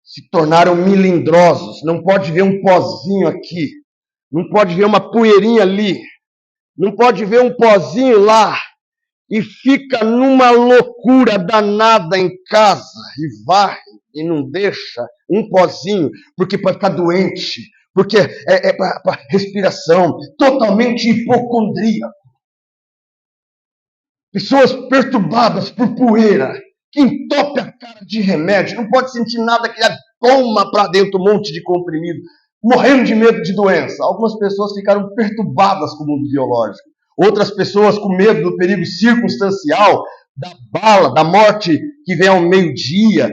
se tornaram melindrosos. Não pode ver um pozinho aqui, não pode ver uma poeirinha ali, não pode ver um pozinho lá, e fica numa loucura danada em casa, e varre, e não deixa um pozinho, porque para ficar doente, porque é para respiração, totalmente hipocondríaco. Pessoas perturbadas por poeira, que entope a cara de remédio, não pode sentir nada, que toma para dentro um monte de comprimido, morrendo de medo de doença. Algumas pessoas ficaram perturbadas com o mundo biológico. Outras pessoas com medo do perigo circunstancial, da bala, da morte que vem ao meio-dia,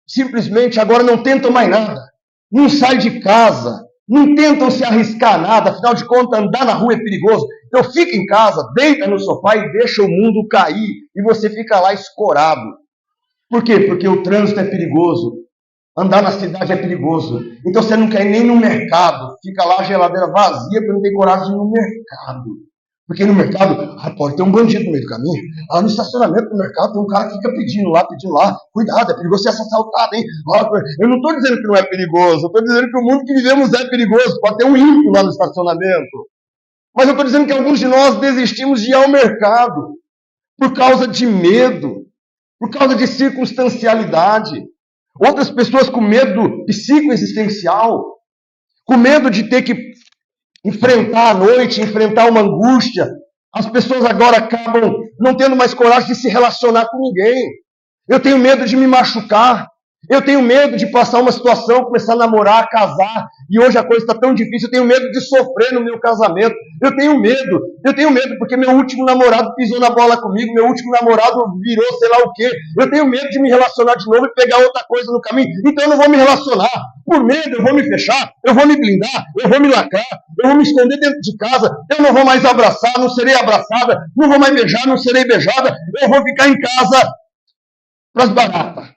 simplesmente agora não tentam mais nada. Não saem de casa, não tentam se arriscar nada, afinal de contas, andar na rua é perigoso. Então fica em casa, deita no sofá e deixa o mundo cair, e você fica lá escorado. Por quê? Porque o trânsito é perigoso, andar na cidade é perigoso. Então você não quer ir nem no mercado, fica lá a geladeira vazia porque não tem coragem de ir no mercado. Porque no mercado, pode ter um bandido no meio do caminho. No estacionamento do mercado tem um cara que fica pedindo lá. Cuidado, é perigoso ser assaltado, hein? Eu não estou dizendo que não é perigoso, eu estou dizendo que o mundo que vivemos é perigoso. Pode ter um ímpio lá no estacionamento. Mas eu estou dizendo que alguns de nós desistimos de ir ao mercado por causa de medo, por causa de circunstancialidade. Outras pessoas com medo psicoexistencial, com medo de ter que enfrentar a noite, enfrentar uma angústia. As pessoas agora acabam não tendo mais coragem de se relacionar com ninguém. Eu tenho medo de me machucar. Eu tenho medo de passar uma situação, começar a namorar, casar, e hoje a coisa está tão difícil. Eu tenho medo de sofrer no meu casamento. Eu tenho medo porque meu último namorado pisou na bola comigo, meu último namorado virou sei lá o quê. Eu tenho medo de me relacionar de novo e pegar outra coisa no caminho, então eu não vou me relacionar. Por medo eu vou me fechar, eu vou me blindar, eu vou me lacrar, eu vou me esconder dentro de casa, eu não vou mais abraçar, não serei abraçada, não vou mais beijar, não serei beijada, eu vou ficar em casa para as baratas.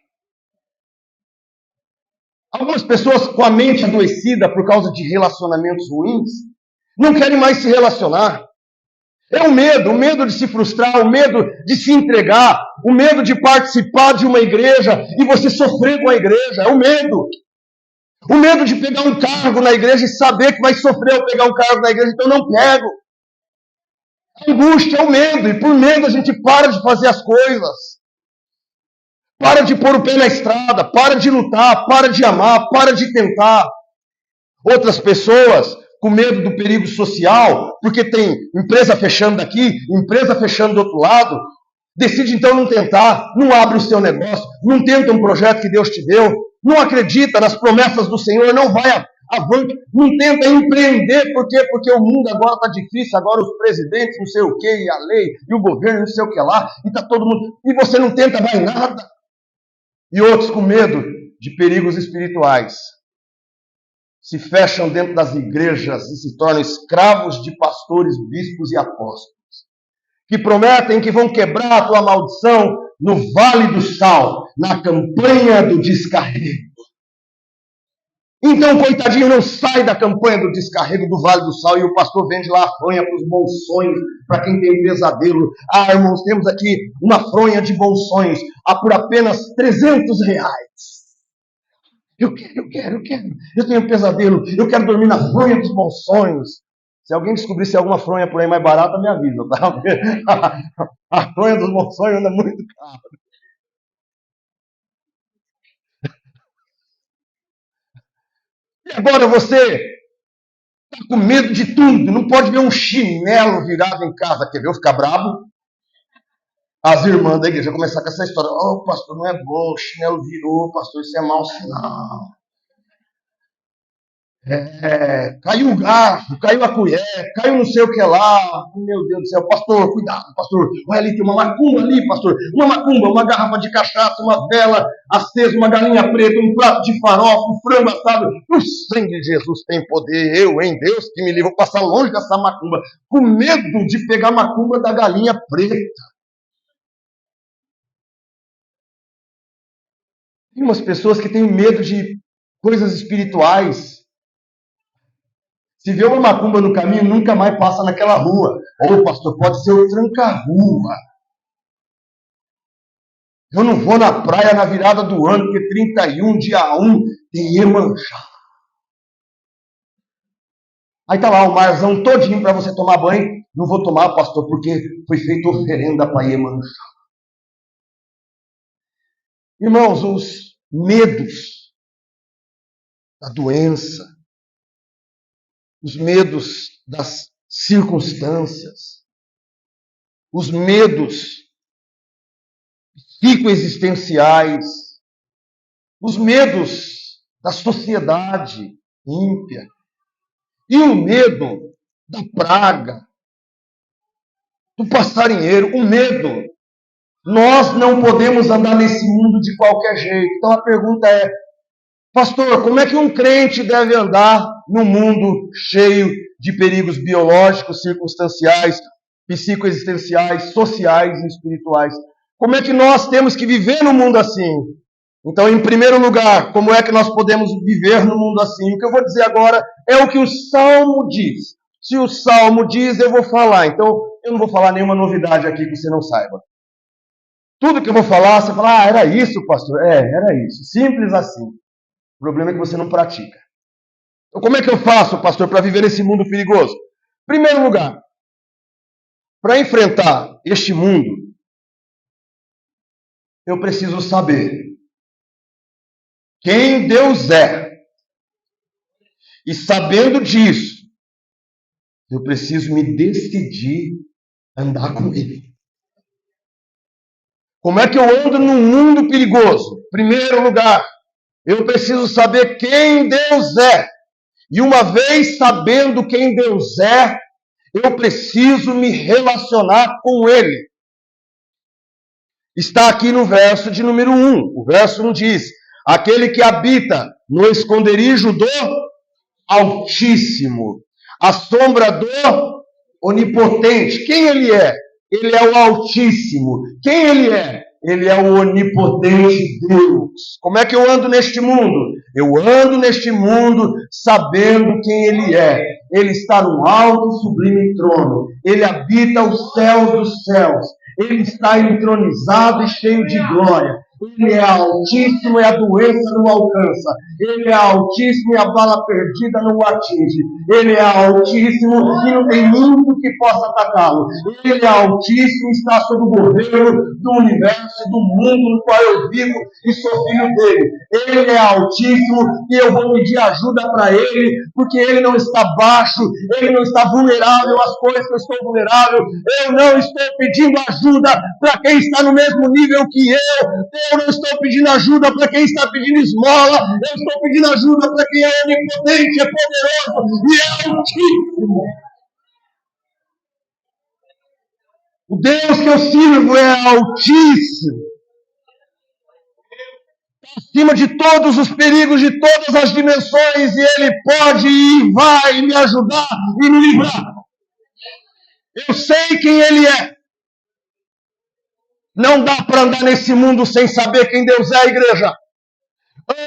Algumas pessoas com a mente adoecida por causa de relacionamentos ruins, não querem mais se relacionar. É o medo de se frustrar, o medo de se entregar, o medo de participar de uma igreja e você sofrer com a igreja, é o medo. O medo de pegar um cargo na igreja e saber que vai sofrer ao pegar um cargo na igreja, então não pego. A angústia é o medo, e por medo a gente para de fazer as coisas. Para de pôr o pé na estrada, para de lutar, para de amar, para de tentar. Outras pessoas, com medo do perigo social, porque tem empresa fechando daqui, empresa fechando do outro lado, decide então não tentar, não abre o seu negócio, não tenta um projeto que Deus te deu, não acredita nas promessas do Senhor, não vai avante, não tenta empreender, por quê? Porque o mundo agora está difícil, agora os presidentes não sei o quê, e a lei, e o governo não sei o que lá, e está todo mundo, e você não tenta mais nada. E outros com medo de perigos espirituais se fecham dentro das igrejas e se tornam escravos de pastores, bispos e apóstolos, que prometem que vão quebrar a tua maldição no Vale do Sal, na campanha do descarrego. Então, coitadinho, não sai da campanha do descarrego do Vale do Sal e o pastor vende lá a fronha para os bons sonhos, para quem tem pesadelo. Irmãos, temos aqui uma fronha de bons sonhos por apenas R$300. Eu quero. Eu tenho um pesadelo, eu quero dormir na fronha dos bons sonhos. Se alguém descobrisse alguma fronha por aí mais barata, me avisa, tá? A fronha dos bons sonhos anda muito caro. E agora você está com medo de tudo, não pode ver um chinelo virado em casa, quer ver eu ficar bravo? As irmãs da igreja começaram com essa história, pastor, não é bom, o chinelo virou, pastor, isso é mau sinal. Caiu o garfo, caiu a colher, caiu não sei o que lá, meu Deus do céu, pastor, cuidado, pastor, olha ali, tem uma macumba ali, pastor, uma macumba, uma garrafa de cachaça, uma vela acesa, uma galinha preta, um prato de farofa, um frango assado, o sangue de Jesus tem poder, Deus que me livre, vou passar longe dessa macumba, com medo de pegar a macumba da galinha preta. Tem umas pessoas que têm medo de coisas espirituais. Se vê uma macumba no caminho, nunca mais passa naquela rua. Ou, pastor, pode ser o tranca-rua. Eu não vou na praia na virada do ano, porque 31, dia 1, tem Iemanjá. Aí tá lá o marzão todinho para você tomar banho. Não vou tomar, pastor, porque foi feita oferenda para Iemanjá. Irmãos, os medos da doença, os medos das circunstâncias, os medos psicoexistenciais, os medos da sociedade ímpia e o medo da praga, do passarinheiro, o medo. Nós não podemos andar nesse mundo de qualquer jeito. Então a pergunta é, pastor, como é que um crente deve andar num mundo cheio de perigos biológicos, circunstanciais, psicoexistenciais, sociais e espirituais? Como é que nós temos que viver num mundo assim? Então, em primeiro lugar, como é que nós podemos viver num mundo assim? O que eu vou dizer agora é o que o Salmo diz. Se o Salmo diz, eu vou falar. Então, eu não vou falar nenhuma novidade aqui que você não saiba. Tudo que eu vou falar, você fala, era isso, pastor? Era isso. Simples assim. O problema é que você não pratica. Então, como é que eu faço, pastor, para viver nesse mundo perigoso? Em primeiro lugar, para enfrentar este mundo, eu preciso saber quem Deus é. E sabendo disso, eu preciso me decidir a andar com Ele. Como é que eu ando num mundo perigoso? Em primeiro lugar, eu preciso saber quem Deus é. E uma vez sabendo quem Deus é, eu preciso me relacionar com Ele. Está aqui no verso de número 1. O verso 1 diz, aquele que habita no esconderijo do Altíssimo, a sombra do Onipotente. Quem Ele é? Ele é o Altíssimo. Quem Ele é? Ele é o Onipotente Deus. Como é que eu ando neste mundo? Eu ando neste mundo sabendo quem Ele é. Ele está no alto e sublime trono. Ele habita os céus dos céus. Ele está entronizado e cheio de glória. Ele é altíssimo e a doença não alcança. Ele é altíssimo e a bala perdida não o atinge. Ele é altíssimo e não tem ninguém que possa atacá-lo. Ele é altíssimo e está sob o governo do universo e do mundo no qual eu vivo e sou filho dele. Ele é altíssimo e eu vou pedir ajuda para ele, porque ele não está baixo, ele não está vulnerável às coisas que eu estou vulnerável. Eu não estou pedindo ajuda para quem está no mesmo nível que eu não estou pedindo ajuda para quem está pedindo esmola, eu estou pedindo ajuda para quem é onipotente, é poderoso e é altíssimo. O Deus que eu sirvo é altíssimo. Acima de todos os perigos, de todas as dimensões, e Ele pode e vai me ajudar e me livrar. Eu sei quem Ele é. Não dá para andar nesse mundo sem saber quem Deus é, igreja.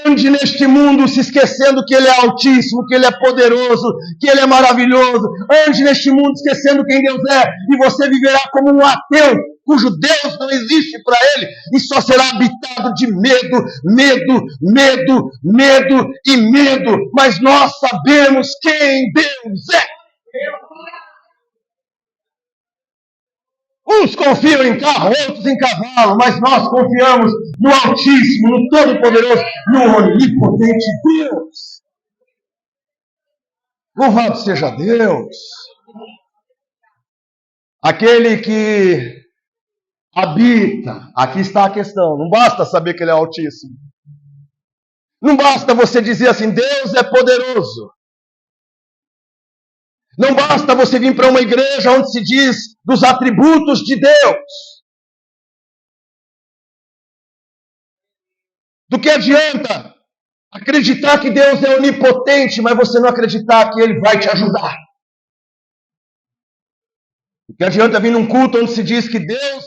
Ande neste mundo se esquecendo que Ele é altíssimo, que Ele é poderoso, que Ele é maravilhoso. Ande neste mundo esquecendo quem Deus é, e você viverá como um ateu, cujo Deus não existe para ele, e só será habitado de medo, medo, medo, medo e medo. Mas nós sabemos quem Deus é. Uns confiam em carro, outros em cavalo, mas nós confiamos no Altíssimo, no Todo-Poderoso, no Onipotente Deus. Louvado seja Deus. Aquele que habita, aqui está a questão, não basta saber que Ele é Altíssimo. Não basta você dizer assim, Deus é poderoso. Não basta você vir para uma igreja onde se diz dos atributos de Deus. Do que adianta acreditar que Deus é onipotente, mas você não acreditar que Ele vai te ajudar? Do que adianta vir num culto onde se diz que Deus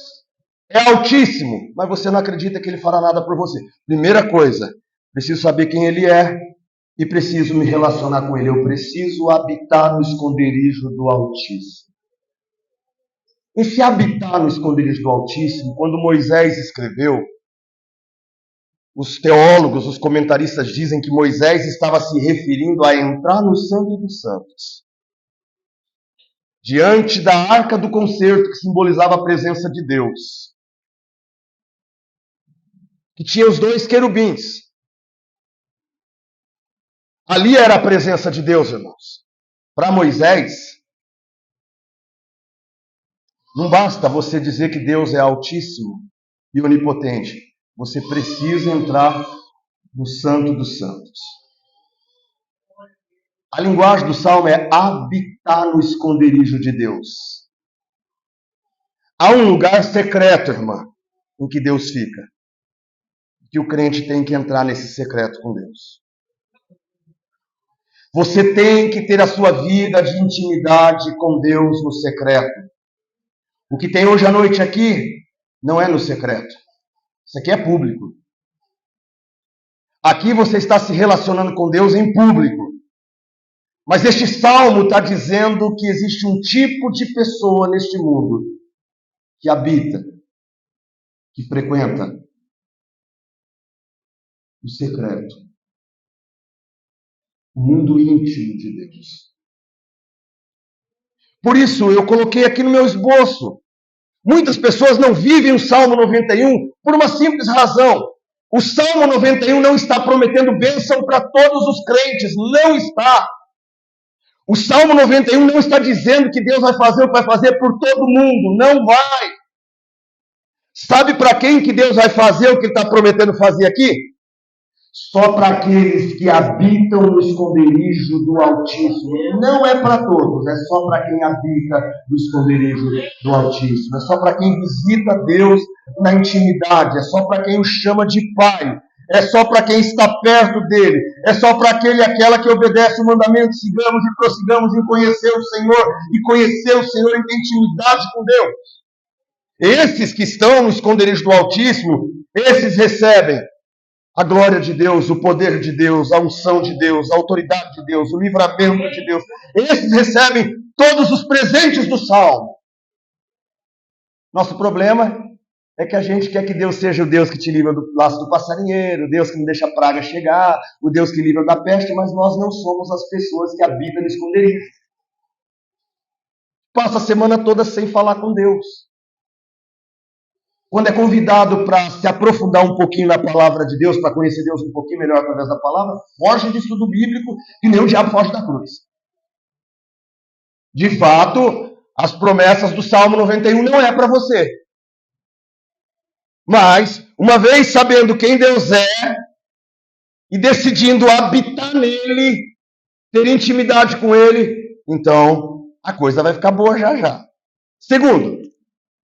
é altíssimo, mas você não acredita que ele fará nada por você. Primeira coisa, preciso saber quem ele é e preciso me relacionar com ele. Eu preciso habitar no esconderijo do Altíssimo. Esse habitar no esconderijo do Altíssimo, quando Moisés escreveu, os teólogos, os comentaristas dizem que Moisés estava se referindo a entrar no Santo dos Santos. Diante da arca do concerto, que simbolizava a presença de Deus. Que tinha os dois querubins. Ali era a presença de Deus, irmãos. Para Moisés, não basta você dizer que Deus é altíssimo e onipotente. Você precisa entrar no Santo dos Santos. A linguagem do Salmo é habitar no esconderijo de Deus. Há um lugar secreto, irmã, em que Deus fica. Que o crente tem que entrar nesse secreto com Deus. Você tem que ter a sua vida de intimidade com Deus no secreto. O que tem hoje à noite aqui não é no secreto. Isso aqui é público. Aqui você está se relacionando com Deus em público. Mas este salmo está dizendo que existe um tipo de pessoa neste mundo que habita, que frequenta o secreto, o mundo íntimo de Deus. Por isso, eu coloquei aqui no meu esboço. Muitas pessoas não vivem o Salmo 91 por uma simples razão. O Salmo 91 não está prometendo bênção para todos os crentes. Não está. O Salmo 91 não está dizendo que Deus vai fazer o que vai fazer por todo mundo. Não vai. Sabe para quem que Deus vai fazer o que Ele está prometendo fazer aqui? Só para aqueles que habitam no esconderijo do Altíssimo. Não é para todos, é só para quem habita no esconderijo do Altíssimo. É só para quem visita Deus na intimidade. É só para quem o chama de Pai. É só para quem está perto dele. É só para aquele e aquela que obedece o mandamento. Sigamos e prossigamos em conhecer o Senhor. E conhecer o Senhor em intimidade com Deus. Esses que estão no esconderijo do Altíssimo, esses recebem a glória de Deus, o poder de Deus, a unção de Deus, a autoridade de Deus, o livramento de Deus. Esses recebem todos os presentes do Salmo. Nosso problema é que a gente quer que Deus seja o Deus que te livra do laço do passarinheiro, o Deus que não deixa a praga chegar, o Deus que livra da peste, mas nós não somos as pessoas que habitam no esconderijo. Passa a semana toda sem falar com Deus. Quando é convidado para se aprofundar um pouquinho na palavra de Deus, para conhecer Deus um pouquinho melhor através da palavra, foge de estudo bíblico e nem o diabo foge da cruz. De fato, as promessas do Salmo 91 não é para você. Mas, uma vez sabendo quem Deus é e decidindo habitar nele, ter intimidade com ele, então a coisa vai ficar boa já já. Segundo,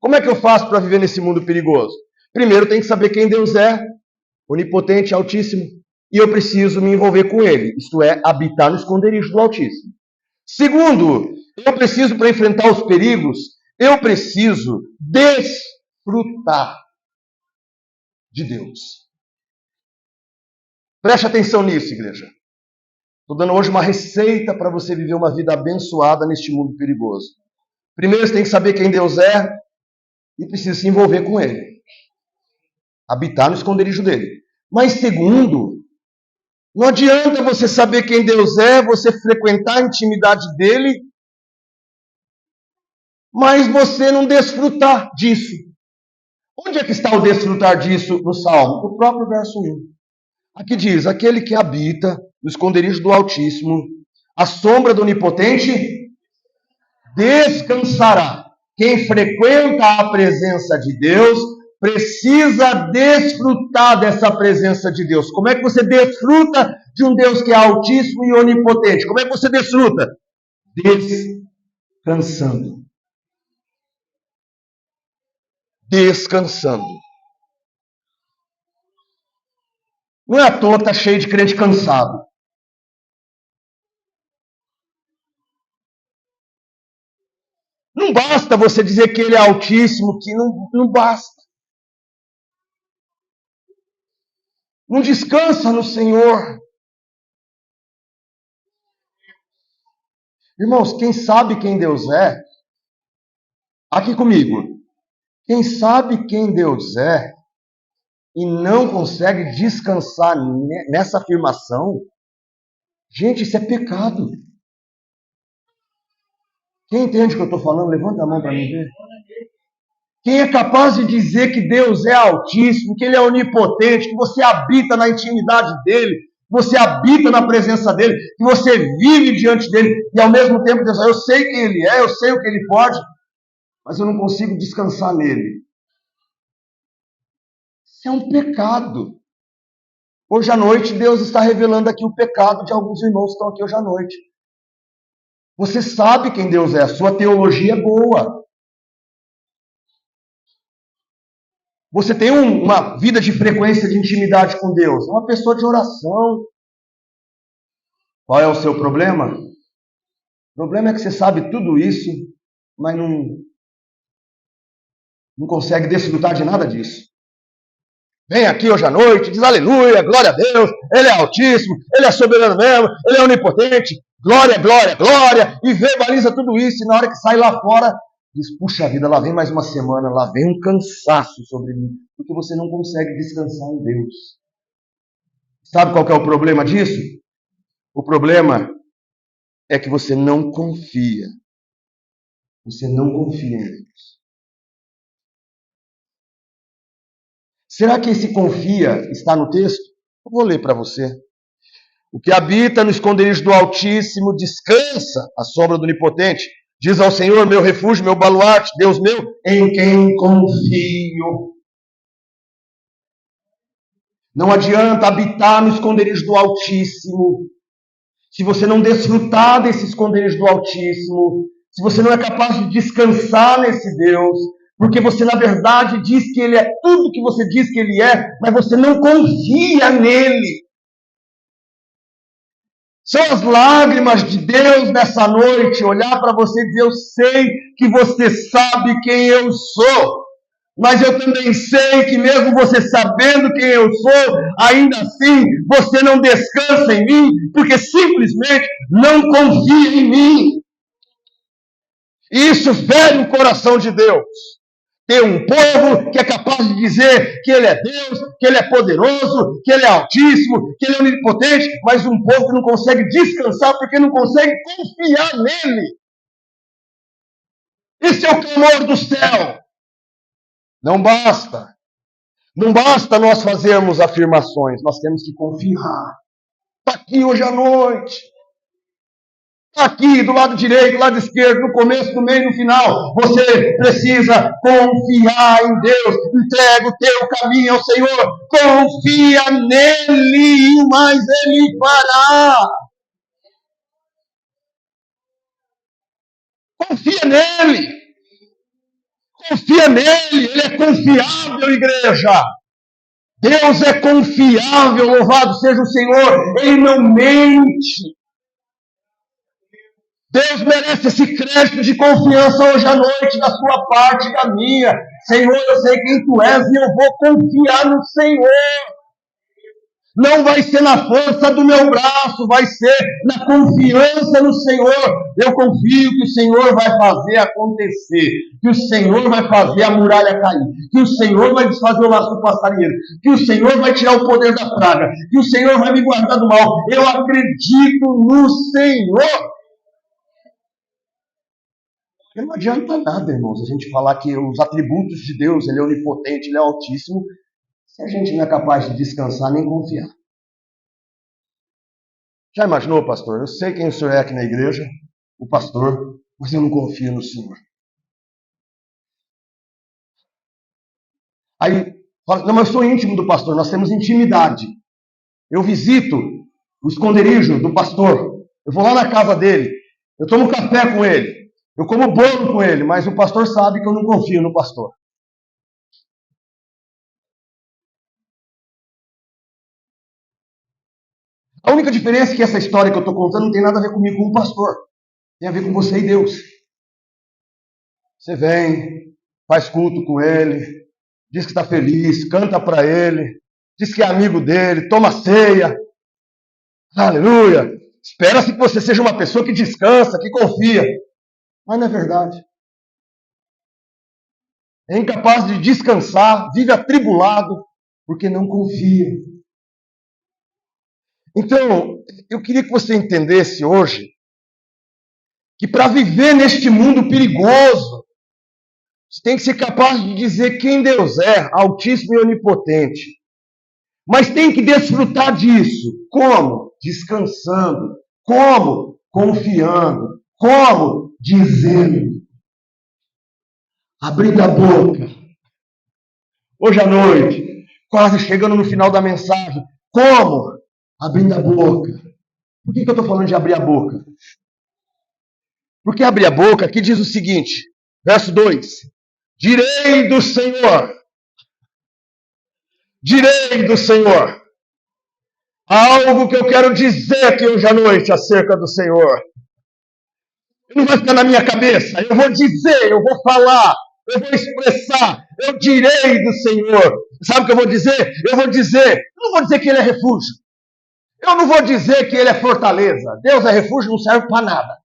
como é que eu faço para viver nesse mundo perigoso? Primeiro, tem que saber quem Deus é, onipotente, altíssimo, e eu preciso me envolver com ele, isto é, habitar no esconderijo do Altíssimo. Segundo, eu preciso, para enfrentar os perigos, eu preciso desfrutar de Deus. Preste atenção nisso, igreja. Estou dando hoje uma receita para você viver uma vida abençoada neste mundo perigoso. Primeiro, você tem que saber quem Deus é e precisa se envolver com ele. Habitar no esconderijo dele. Mas segundo, não adianta você saber quem Deus é, você frequentar a intimidade dele, mas você não desfrutar disso. Onde é que está o desfrutar disso no Salmo? No próprio verso 1. Aqui diz, aquele que habita no esconderijo do Altíssimo, a sombra do Onipotente, descansará. Quem frequenta a presença de Deus precisa desfrutar dessa presença de Deus. Como é que você desfruta de um Deus que é altíssimo e onipotente? Como é que você desfruta? Descansando. Descansando. Não é à toa que está cheio de crente cansado. Não basta você dizer que ele é altíssimo, que não basta. não descansa no Senhor. Irmãos, quem sabe quem Deus é, aqui comigo, quem sabe quem Deus é e não consegue descansar nessa afirmação, gente, isso é pecado. Quem entende o que eu estou falando? Levanta a mão para mim ver. Quem é capaz de dizer que Deus é altíssimo, que Ele é onipotente, que você habita na intimidade dEle, que você habita na presença dEle, que você vive diante dEle, e ao mesmo tempo Deus, eu sei quem Ele é, eu sei o que Ele pode, mas eu não consigo descansar nele. Isso é um pecado. Hoje à noite Deus está revelando aqui o pecado de alguns irmãos que estão aqui hoje à noite. Você sabe quem Deus é, a sua teologia é boa. Você tem uma vida de frequência de intimidade com Deus, uma pessoa de oração. Qual é o seu problema? O problema é que você sabe tudo isso, mas não consegue desfrutar de nada disso. Vem aqui hoje à noite, diz aleluia, glória a Deus, Ele é altíssimo, Ele é soberano mesmo, Ele é onipotente, glória, glória, glória, e verbaliza tudo isso, e na hora que sai lá fora, diz, puxa vida, lá vem mais uma semana, lá vem um cansaço sobre mim, porque você não consegue descansar em Deus. Sabe qual que é o problema disso? O problema é que você não confia. Você não confia em Deus. Será que esse confia está no texto? Eu vou ler para você. O que habita no esconderijo do Altíssimo descansa à sombra do Onipotente. Diz ao Senhor, meu refúgio, meu baluarte, Deus meu, em quem confio. Não adianta habitar no esconderijo do Altíssimo se você não desfrutar desse esconderijo do Altíssimo, se você não é capaz de descansar nesse Deus, porque você na verdade diz que Ele é tudo que você diz que Ele é, mas você não confia nele. São as lágrimas de Deus nessa noite, olhar para você e dizer, eu sei que você sabe quem eu sou, mas eu também sei que mesmo você sabendo quem eu sou, ainda assim você não descansa em mim, porque simplesmente não confia em mim. E isso fere o coração de Deus. Ter um povo que é capaz de dizer que Ele é Deus, que Ele é poderoso, que Ele é altíssimo, que Ele é onipotente, mas um povo que não consegue descansar porque não consegue confiar nele. Esse é o clamor do céu. Não basta. Não basta nós fazermos afirmações, nós temos que confiar. Está aqui hoje à noite. Está aqui, do lado direito, do lado esquerdo, no começo, no meio e no final. Você precisa confiar em Deus. Entrega o teu caminho ao Senhor. Confia nele e mais Ele fará. Confia nele. Confia nele. Ele é confiável, igreja. Deus é confiável, louvado seja o Senhor. Ele não mente. Deus merece esse crédito de confiança hoje à noite, da sua parte e da minha. Senhor, eu sei quem Tu és e eu vou confiar no Senhor. Não vai ser na força do meu braço, vai ser na confiança no Senhor. Eu confio que o Senhor vai fazer acontecer, que o Senhor vai fazer a muralha cair, que o Senhor vai desfazer o laço do passarinheiro, que o Senhor vai tirar o poder da praga, que o Senhor vai me guardar do mal. Eu acredito no Senhor. Porque não adianta nada, irmãos, a gente falar que os atributos de Deus, Ele é onipotente, Ele é altíssimo, se a gente não é capaz de descansar nem confiar. Já imaginou, pastor? Eu sei quem o senhor é aqui na igreja, o pastor, mas eu não confio no Senhor. Aí, fala, não, mas eu sou íntimo do pastor, nós temos intimidade. Eu visito o esconderijo do pastor, eu vou lá na casa dele, eu tomo café com ele, eu como bolo com ele, mas o pastor sabe que eu não confio no pastor. A única diferença é que essa história que eu estou contando não tem nada a ver comigo, com o pastor. Tem a ver com você e Deus. Você vem, faz culto com ele, diz que está feliz, canta para ele, diz que é amigo dele, toma ceia. Aleluia. Espera-se que você seja uma pessoa que descansa, que confia. Mas não é verdade. É incapaz de descansar, vive atribulado, porque não confia. Então, eu queria que você entendesse hoje que para viver neste mundo perigoso, você tem que ser capaz de dizer quem Deus é, altíssimo e onipotente. Mas tem que desfrutar disso. Como? Descansando. Como? Confiando. Como? Dizendo. Abrindo a boca. Hoje à noite, quase chegando no final da mensagem. Como? Abrindo a boca. Por que eu estou falando de abrir a boca? Porque abrir a boca aqui diz o seguinte, verso 2. Direi do Senhor. Direi do Senhor. Algo que eu quero dizer aqui hoje à noite acerca do Senhor. Não vai ficar na minha cabeça. Eu vou dizer, eu vou falar, eu vou expressar. Eu direi do Senhor. Sabe o que eu vou dizer? Eu vou dizer, eu não vou dizer que Ele é refúgio. Eu não vou dizer que Ele é fortaleza. Deus é refúgio, não serve para nada.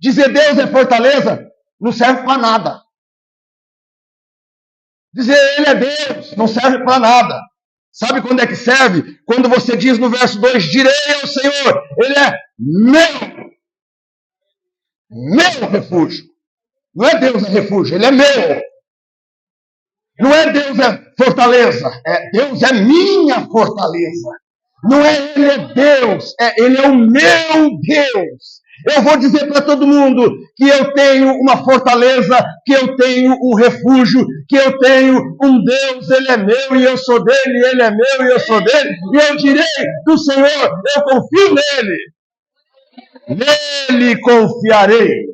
Dizer Deus é fortaleza, não serve para nada. Dizer Ele é Deus, não serve para nada. Sabe quando é que serve? Quando você diz no verso 2, direi ao Senhor, Ele é meu refúgio. Não é Deus é refúgio, Ele é meu. Não é Deus é fortaleza, Deus é minha fortaleza. Não é Ele é Deus, Ele é o meu Deus. Eu vou dizer para todo mundo que eu tenho uma fortaleza, que eu tenho um refúgio, que eu tenho um Deus, Ele é meu e eu sou dele, Ele é meu e eu sou dele. E eu direi do Senhor, eu confio nele. Nele confiarei.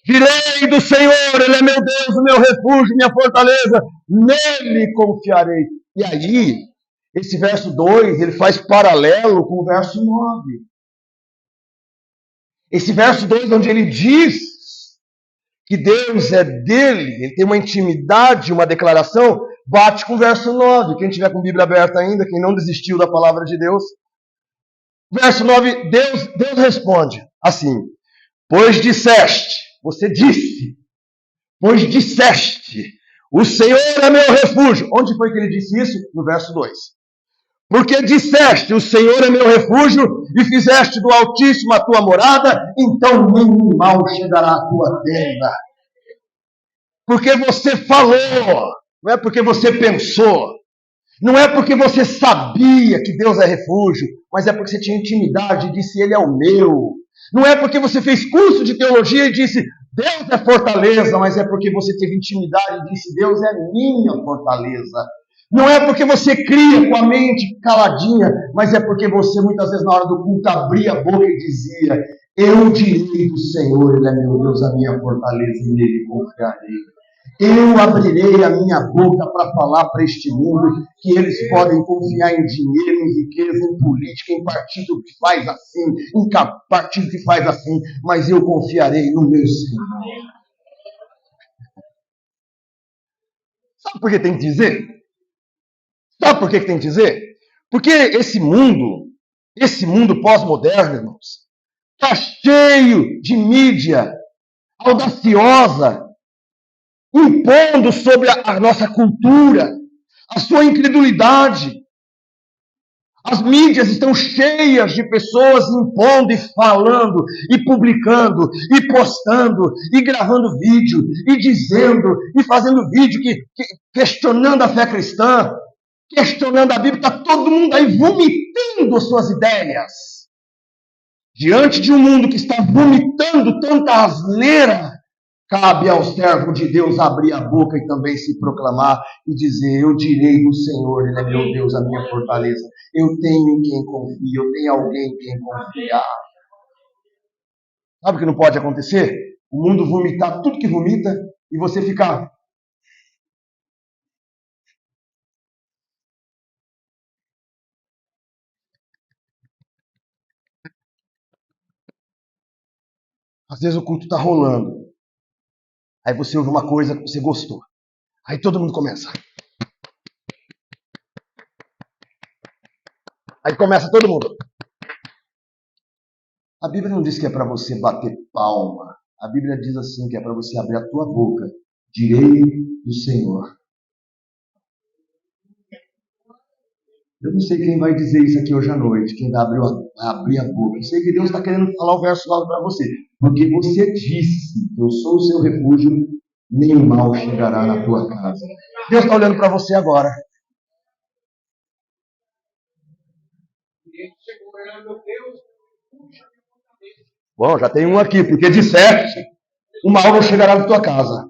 Direi do Senhor, Ele é meu Deus, o meu refúgio, minha fortaleza. Nele confiarei. E aí, esse verso 2, ele faz paralelo com o verso 9. Esse verso 2, onde ele diz que Deus é dele, ele tem uma intimidade, uma declaração, bate com o verso 9. Quem tiver com a Bíblia aberta ainda, quem não desistiu da palavra de Deus. Verso 9, Deus responde assim, pois disseste, você disse, pois disseste, o Senhor é meu refúgio. Onde foi que ele disse isso? No verso 2. Porque disseste, o Senhor é meu refúgio, e fizeste do Altíssimo a tua morada, então nenhum mal chegará à tua tenda. Porque você falou, não é porque você pensou, não é porque você sabia que Deus é refúgio, mas é porque você tinha intimidade e disse, Ele é o meu. Não é porque você fez curso de teologia e disse, Deus é fortaleza, mas é porque você teve intimidade e disse, Deus é minha fortaleza. Não é porque você cria com a mente caladinha, mas é porque você muitas vezes na hora do culto abria a boca e dizia, eu direi do Senhor, Ele é meu Deus, a minha fortaleza e nele confiarei. Eu abrirei a minha boca para falar para este mundo que eles podem confiar em dinheiro, em riqueza, em política, em partido que faz assim, em partido que faz assim, mas eu confiarei no meu Senhor. Sabe por que tem que dizer? Sabe por que tem que dizer? Porque esse mundo pós-moderno, irmãos, está cheio de mídia audaciosa, impondo sobre a nossa cultura a sua incredulidade. As mídias estão cheias de pessoas impondo e falando, e publicando, e postando, e gravando vídeo, e dizendo, e fazendo vídeo questionando a fé cristã, questionando a Bíblia. Está todo mundo aí vomitando as suas ideias. Diante de um mundo que está vomitando tanta asneira, cabe ao servo de Deus abrir a boca e também se proclamar e dizer, eu direi do Senhor, Ele é meu Deus, a minha fortaleza. Eu tenho em quem confio, eu tenho alguém em quem confiar. Sabe o que não pode acontecer? O mundo vomitar tudo que vomita e você ficar... Às vezes o culto está rolando. Aí você ouve uma coisa que você gostou. Aí todo mundo começa. Aí começa todo mundo. A Bíblia não diz que é para você bater palma. A Bíblia diz assim, que é para você abrir a tua boca. Direi do Senhor. Eu não sei quem vai dizer isso aqui hoje à noite, quem vai abrir a boca. Eu sei que Deus está querendo falar o verso 9 para você. Porque você disse, eu sou o seu refúgio, nenhum mal chegará na tua casa. Deus está olhando para você agora. Bom, já tem um aqui, porque disseste, o mal não chegará na tua casa.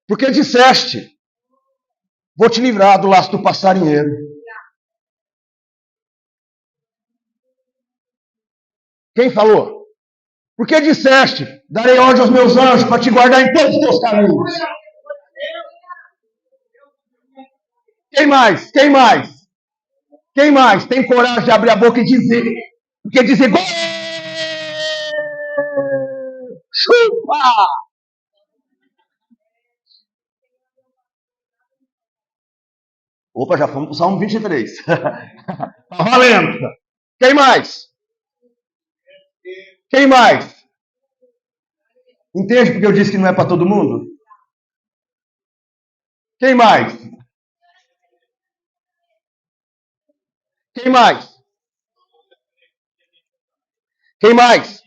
Porque disseste, vou te livrar do laço do passarinheiro. Quem falou? Porque disseste, darei ordem aos meus anjos para te guardar em todos os teus caminhos. Quem mais? Quem mais? Quem mais tem coragem de abrir a boca e dizer? Porque dizer gol! Chupa! Opa, já fomos para o Salmo 23. Tá valendo. Quem mais? Quem mais? Entende porque eu disse que não é para todo mundo? Quem mais? Quem mais? Quem mais?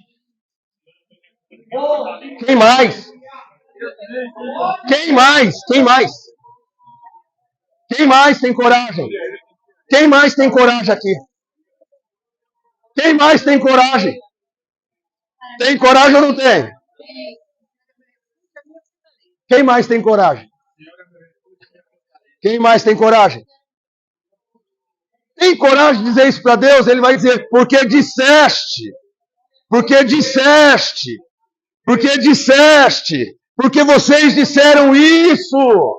Quem mais? Quem mais? Quem mais? Quem mais tem coragem? Quem mais tem coragem aqui? Quem mais tem coragem? Tem coragem ou não tem? Quem mais tem coragem? Quem mais tem coragem? Tem coragem de dizer isso para Deus? Ele vai dizer, porque disseste, porque disseste, porque disseste, porque vocês disseram isso.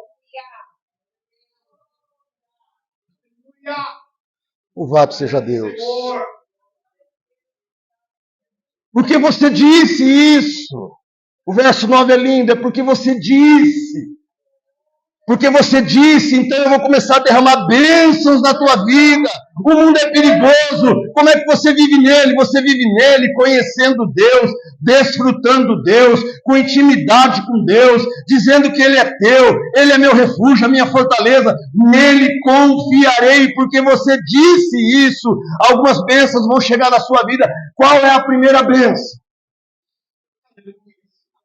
Louvado seja Deus. Porque você disse isso. O verso 9 é lindo, é porque você disse. Porque você disse, então eu vou começar a derramar bênçãos na tua vida. O mundo é perigoso. Como é que você vive nele? Você vive nele conhecendo Deus, desfrutando Deus, com intimidade com Deus, dizendo que Ele é teu, Ele é meu refúgio, a minha fortaleza. Nele confiarei, porque você disse isso. Algumas bênçãos vão chegar na sua vida. Qual é a primeira bênção?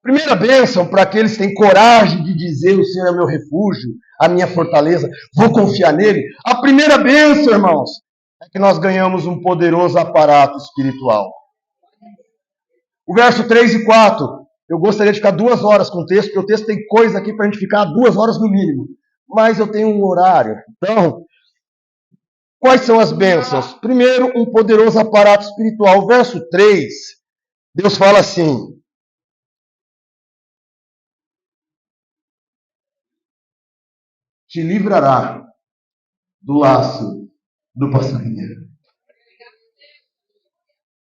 Primeira bênção para aqueles que têm coragem de dizer: o Senhor é meu refúgio, a minha fortaleza, vou confiar nele. A primeira bênção, irmãos, é que nós ganhamos um poderoso aparato espiritual. O verso 3 e 4, eu gostaria de ficar 2 horas com o texto, porque o texto tem coisa aqui para a gente ficar 2 horas no mínimo. Mas eu tenho um horário. Então, quais são as bênçãos? Primeiro, um poderoso aparato espiritual. O verso 3, Deus fala assim: te livrará do laço do passarinheiro.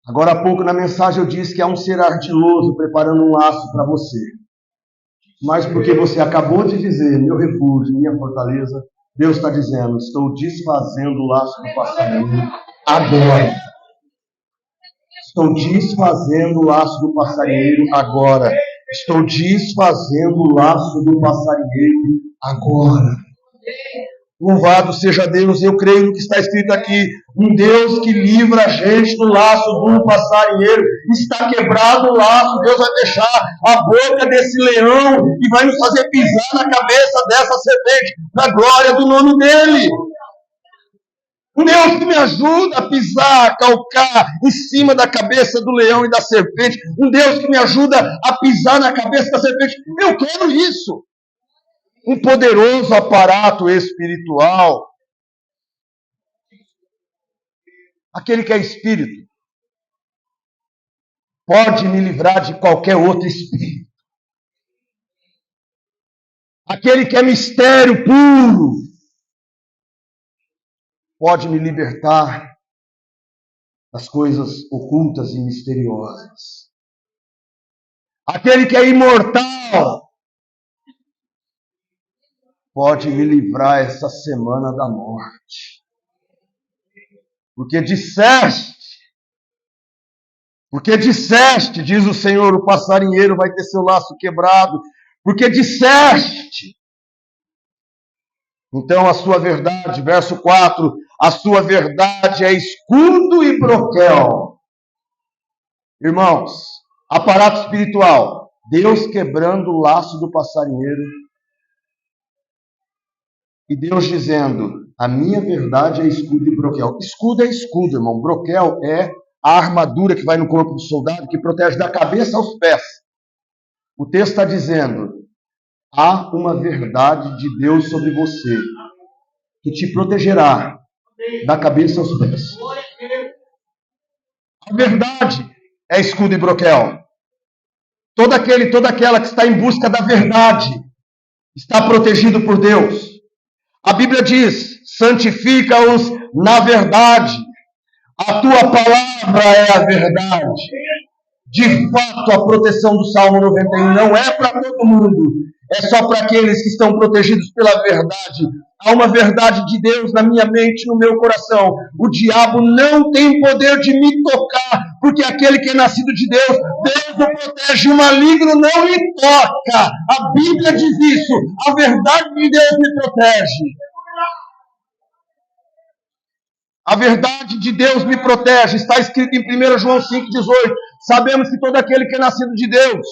Agora há pouco na mensagem eu disse que há um ser ardiloso preparando um laço para você. Mas porque você acabou de dizer, meu refúgio, minha fortaleza, Deus está dizendo, estou desfazendo o laço do passarinheiro agora. Estou desfazendo o laço do passarinheiro agora. Estou desfazendo o laço do passarinheiro agora. Louvado seja Deus, eu creio no que está escrito aqui. Um Deus que livra a gente do laço do passarinheiro. Está quebrado o laço, Deus vai fechar a boca desse leão e vai nos fazer pisar na cabeça dessa serpente, na glória do nome dele. Um Deus que me ajuda a pisar, a calcar em cima da cabeça do leão e da serpente. Um Deus que me ajuda a pisar na cabeça da serpente. Eu quero isso. Um poderoso aparato espiritual. Aquele que é espírito pode me livrar de qualquer outro espírito. Aquele que é mistério puro pode me libertar das coisas ocultas e misteriosas. Aquele que é imortal pode me livrar essa semana da morte. Porque disseste, diz o Senhor, o passarinheiro vai ter seu laço quebrado. Porque disseste. Então a sua verdade, verso 4, a sua verdade é escudo e broquel. Irmãos, aparato espiritual, Deus quebrando o laço do passarinheiro e Deus dizendo, a minha verdade é escudo e broquel. Escudo é escudo, irmão. Broquel é a armadura que vai no corpo do soldado, que protege da cabeça aos pés. O texto está dizendo, há uma verdade de Deus sobre você, que te protegerá da cabeça aos pés. A verdade é escudo e broquel. Todo aquele, toda aquela que está em busca da verdade está protegido por Deus. A Bíblia diz, santifica-os na verdade. A tua palavra é a verdade. De fato, a proteção do Salmo 91 não é para todo mundo. É só para aqueles que estão protegidos pela verdade. Há uma verdade de Deus na minha mente, no meu coração. O diabo não tem poder de me tocar, porque aquele que é nascido de Deus, Deus o protege, o maligno não me toca. A Bíblia diz isso. A verdade de Deus me protege. A verdade de Deus me protege. Está escrito em 1 João 5,18. Sabemos que todo aquele que é nascido de Deus,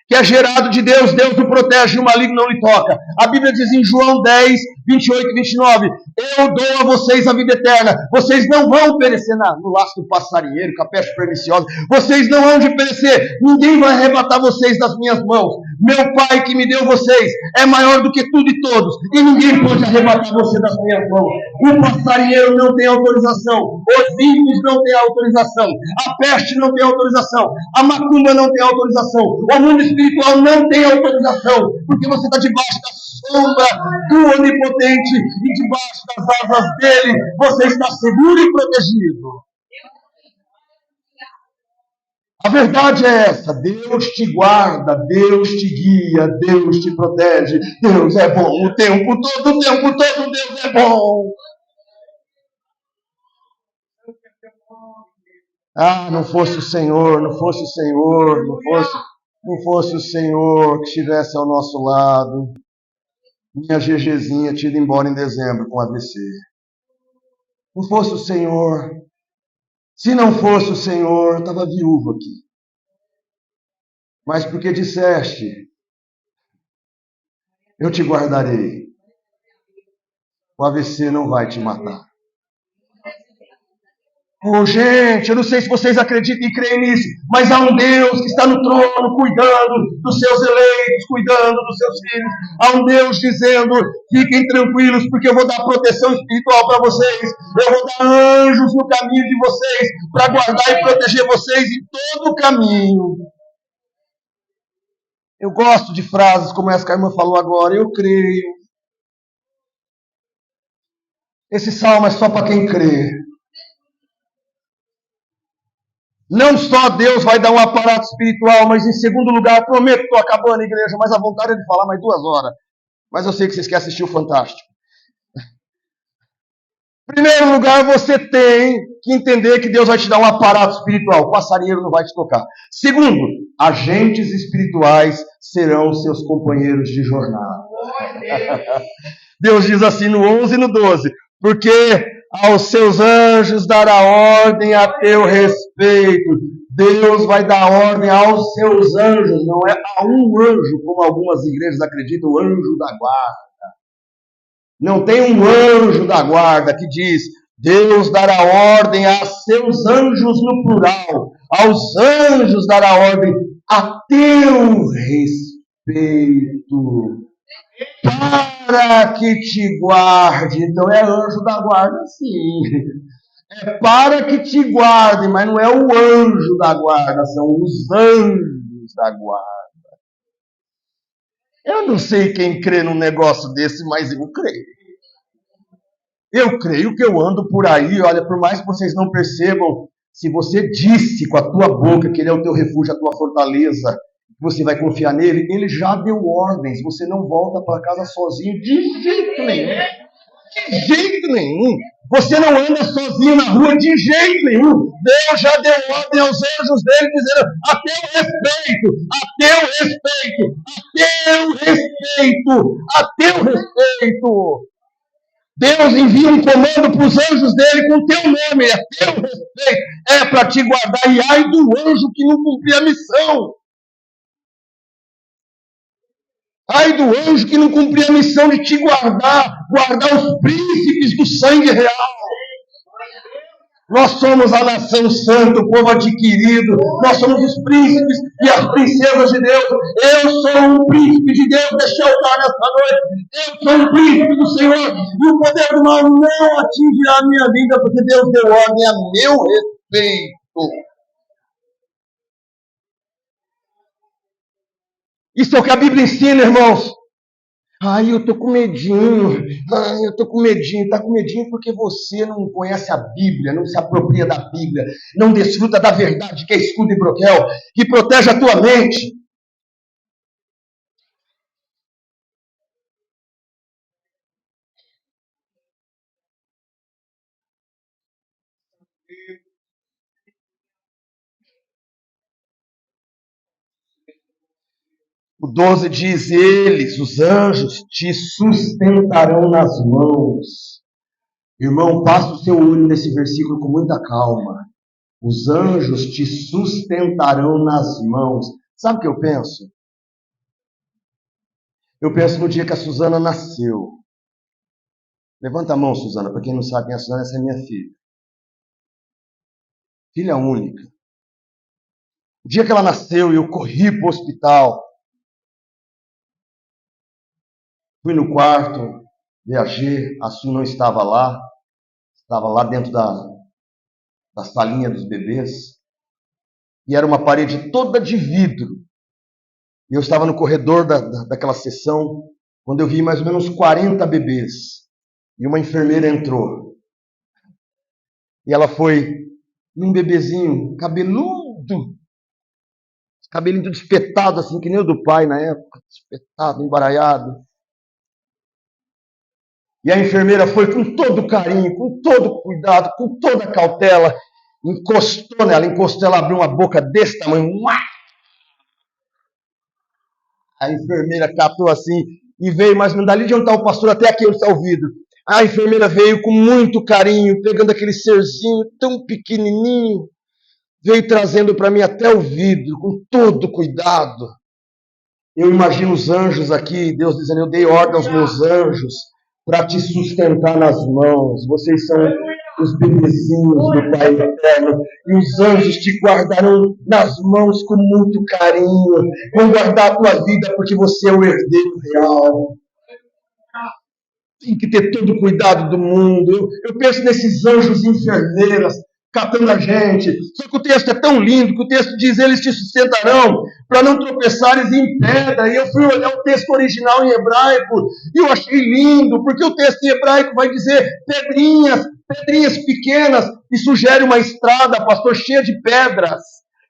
que é gerado de Deus, Deus o protege e o maligno não lhe toca. A Bíblia diz em João 10, 28 e 29, eu dou a vocês a vida eterna. Vocês não vão perecer no laço do passarinheiro, com a peste perniciosa. Vocês não vão de perecer. Ninguém vai arrebatar vocês das minhas mãos. Meu Pai que me deu vocês é maior do que tudo e todos. E ninguém pode arrebatar você das minhas mãos. O passarinheiro não tem autorização. Os ímpios não têm autorização. A peste não tem autorização. A macumba não tem autorização. O mundo espiritual não tem autorização. Porque você está debaixo da sombra do Onipotente. E debaixo das asas dele, você está seguro e protegido. A verdade é essa, Deus te guarda, Deus te guia, Deus te protege, Deus é bom o tempo todo, Deus é bom. Ah, não fosse o Senhor, não fosse o Senhor que estivesse ao nosso lado, minha GGzinha tinha ido embora em dezembro com AVC. Não fosse o Senhor. Se não fosse o Senhor, eu estava viúvo aqui. Mas porque disseste, eu te guardarei. O AVC não vai te matar. Oh, gente, eu não sei se vocês acreditam e creem nisso, mas há um Deus que está no trono, cuidando dos seus eleitos, cuidando dos seus filhos. Há um Deus dizendo, fiquem tranquilos, porque eu vou dar proteção espiritual para vocês. Eu vou dar anjos no caminho de vocês, para guardar e proteger vocês em todo o caminho. Eu gosto de frases como essa que a irmã falou agora, eu creio. Esse salmo é só para quem crê. Não só Deus vai dar um aparato espiritual, mas em segundo lugar, prometo que estou acabando a igreja, mas a vontade é de falar mais 2 horas. Mas eu sei que vocês querem assistir o Fantástico. Em primeiro lugar, você tem que entender que Deus vai te dar um aparato espiritual. O passarinheiro não vai te tocar. Segundo, agentes espirituais serão seus companheiros de jornada. Deus diz assim no 11 e no 12. Porque aos seus anjos dará ordem a teu respeito. Deus vai dar ordem aos seus anjos, não é a um anjo, como algumas igrejas acreditam, o anjo da guarda. Não tem um anjo da guarda que diz, Deus dará ordem a seus anjos no plural. Aos anjos dará ordem a teu respeito. Para que te guarde. Então é anjo da guarda, sim. É para que te guarde, mas não é o anjo da guarda, são os anjos da guarda. Eu não sei quem crê num negócio desse, mas eu creio. Eu creio que eu ando por aí, olha, por mais que vocês não percebam, se você disse com a tua boca que ele é o teu refúgio, a tua fortaleza, você vai confiar nele, ele já deu ordens, você não volta para casa sozinho de jeito nenhum. De jeito nenhum. Você não anda sozinho na rua de jeito nenhum. Deus já deu ordem aos anjos dele, dizendo: a teu respeito, a teu respeito, a teu respeito, a teu respeito. Deus envia um comando para os anjos dele com teu nome, a teu respeito, é para te guardar. E ai do anjo que não cumprir a missão. Ai do anjo que não cumprir a missão de te guardar os príncipes do sangue real. Nós somos a nação santa, o povo adquirido. Nós somos os príncipes e as princesas de Deus. Eu sou um príncipe de Deus, deixa eu estar nessa noite. Eu sou um príncipe do Senhor. E o poder do mal não atingirá a minha vida, porque Deus deu ordem a meu respeito. Isso é o que a Bíblia ensina, irmãos. Ai, eu tô com medinho. Ai, eu tô com medinho. Tá com medinho porque você não conhece a Bíblia, não se apropria da Bíblia, não desfruta da verdade que é escudo e broquel, que protege a tua mente. O 12 diz: eles, os anjos, te sustentarão nas mãos. Irmão, passa o seu olho nesse versículo com muita calma. Os anjos te sustentarão nas mãos. Sabe o que eu penso? Eu penso no dia que a Suzana nasceu. Levanta a mão, Suzana, para quem não sabe quem é a Suzana, essa é minha filha. Filha única. O dia que ela nasceu, eu corri para o hospital. Fui no quarto, viajei, a Su não estava lá dentro da salinha dos bebês, e era uma parede toda de vidro. E eu estava no corredor daquela sessão, quando eu vi mais ou menos 40 bebês, e uma enfermeira entrou. E ela foi num bebezinho cabeludo, cabelinho tudo espetado, assim, que nem o do pai na época, espetado, embaralhado. E a enfermeira foi com todo carinho, com todo cuidado, com toda cautela, encostou nela, ela abriu uma boca desse tamanho. A enfermeira catou assim e veio, mas não dali de onde está o pastor até aqui onde está o vidro. A enfermeira veio com muito carinho, pegando aquele serzinho tão pequenininho, veio trazendo para mim até o vidro, com todo cuidado. Eu imagino os anjos aqui, Deus dizendo: eu dei ordem aos meus anjos para te sustentar nas mãos. Vocês são os bebezinhos do Pai Eterno, e os anjos te guardarão nas mãos com muito carinho, vão guardar a tua vida, porque você é o herdeiro real. Tem que ter todo o cuidado do mundo. Eu penso nesses anjos enfermeiras, catando a gente. Só que o texto é tão lindo, que o texto diz: eles te sustentarão para não tropeçares em pedra. E eu fui olhar o texto original em hebraico, e eu achei lindo, porque o texto em hebraico vai dizer pedrinhas pequenas, e sugere uma estrada, pastor, cheia de pedras,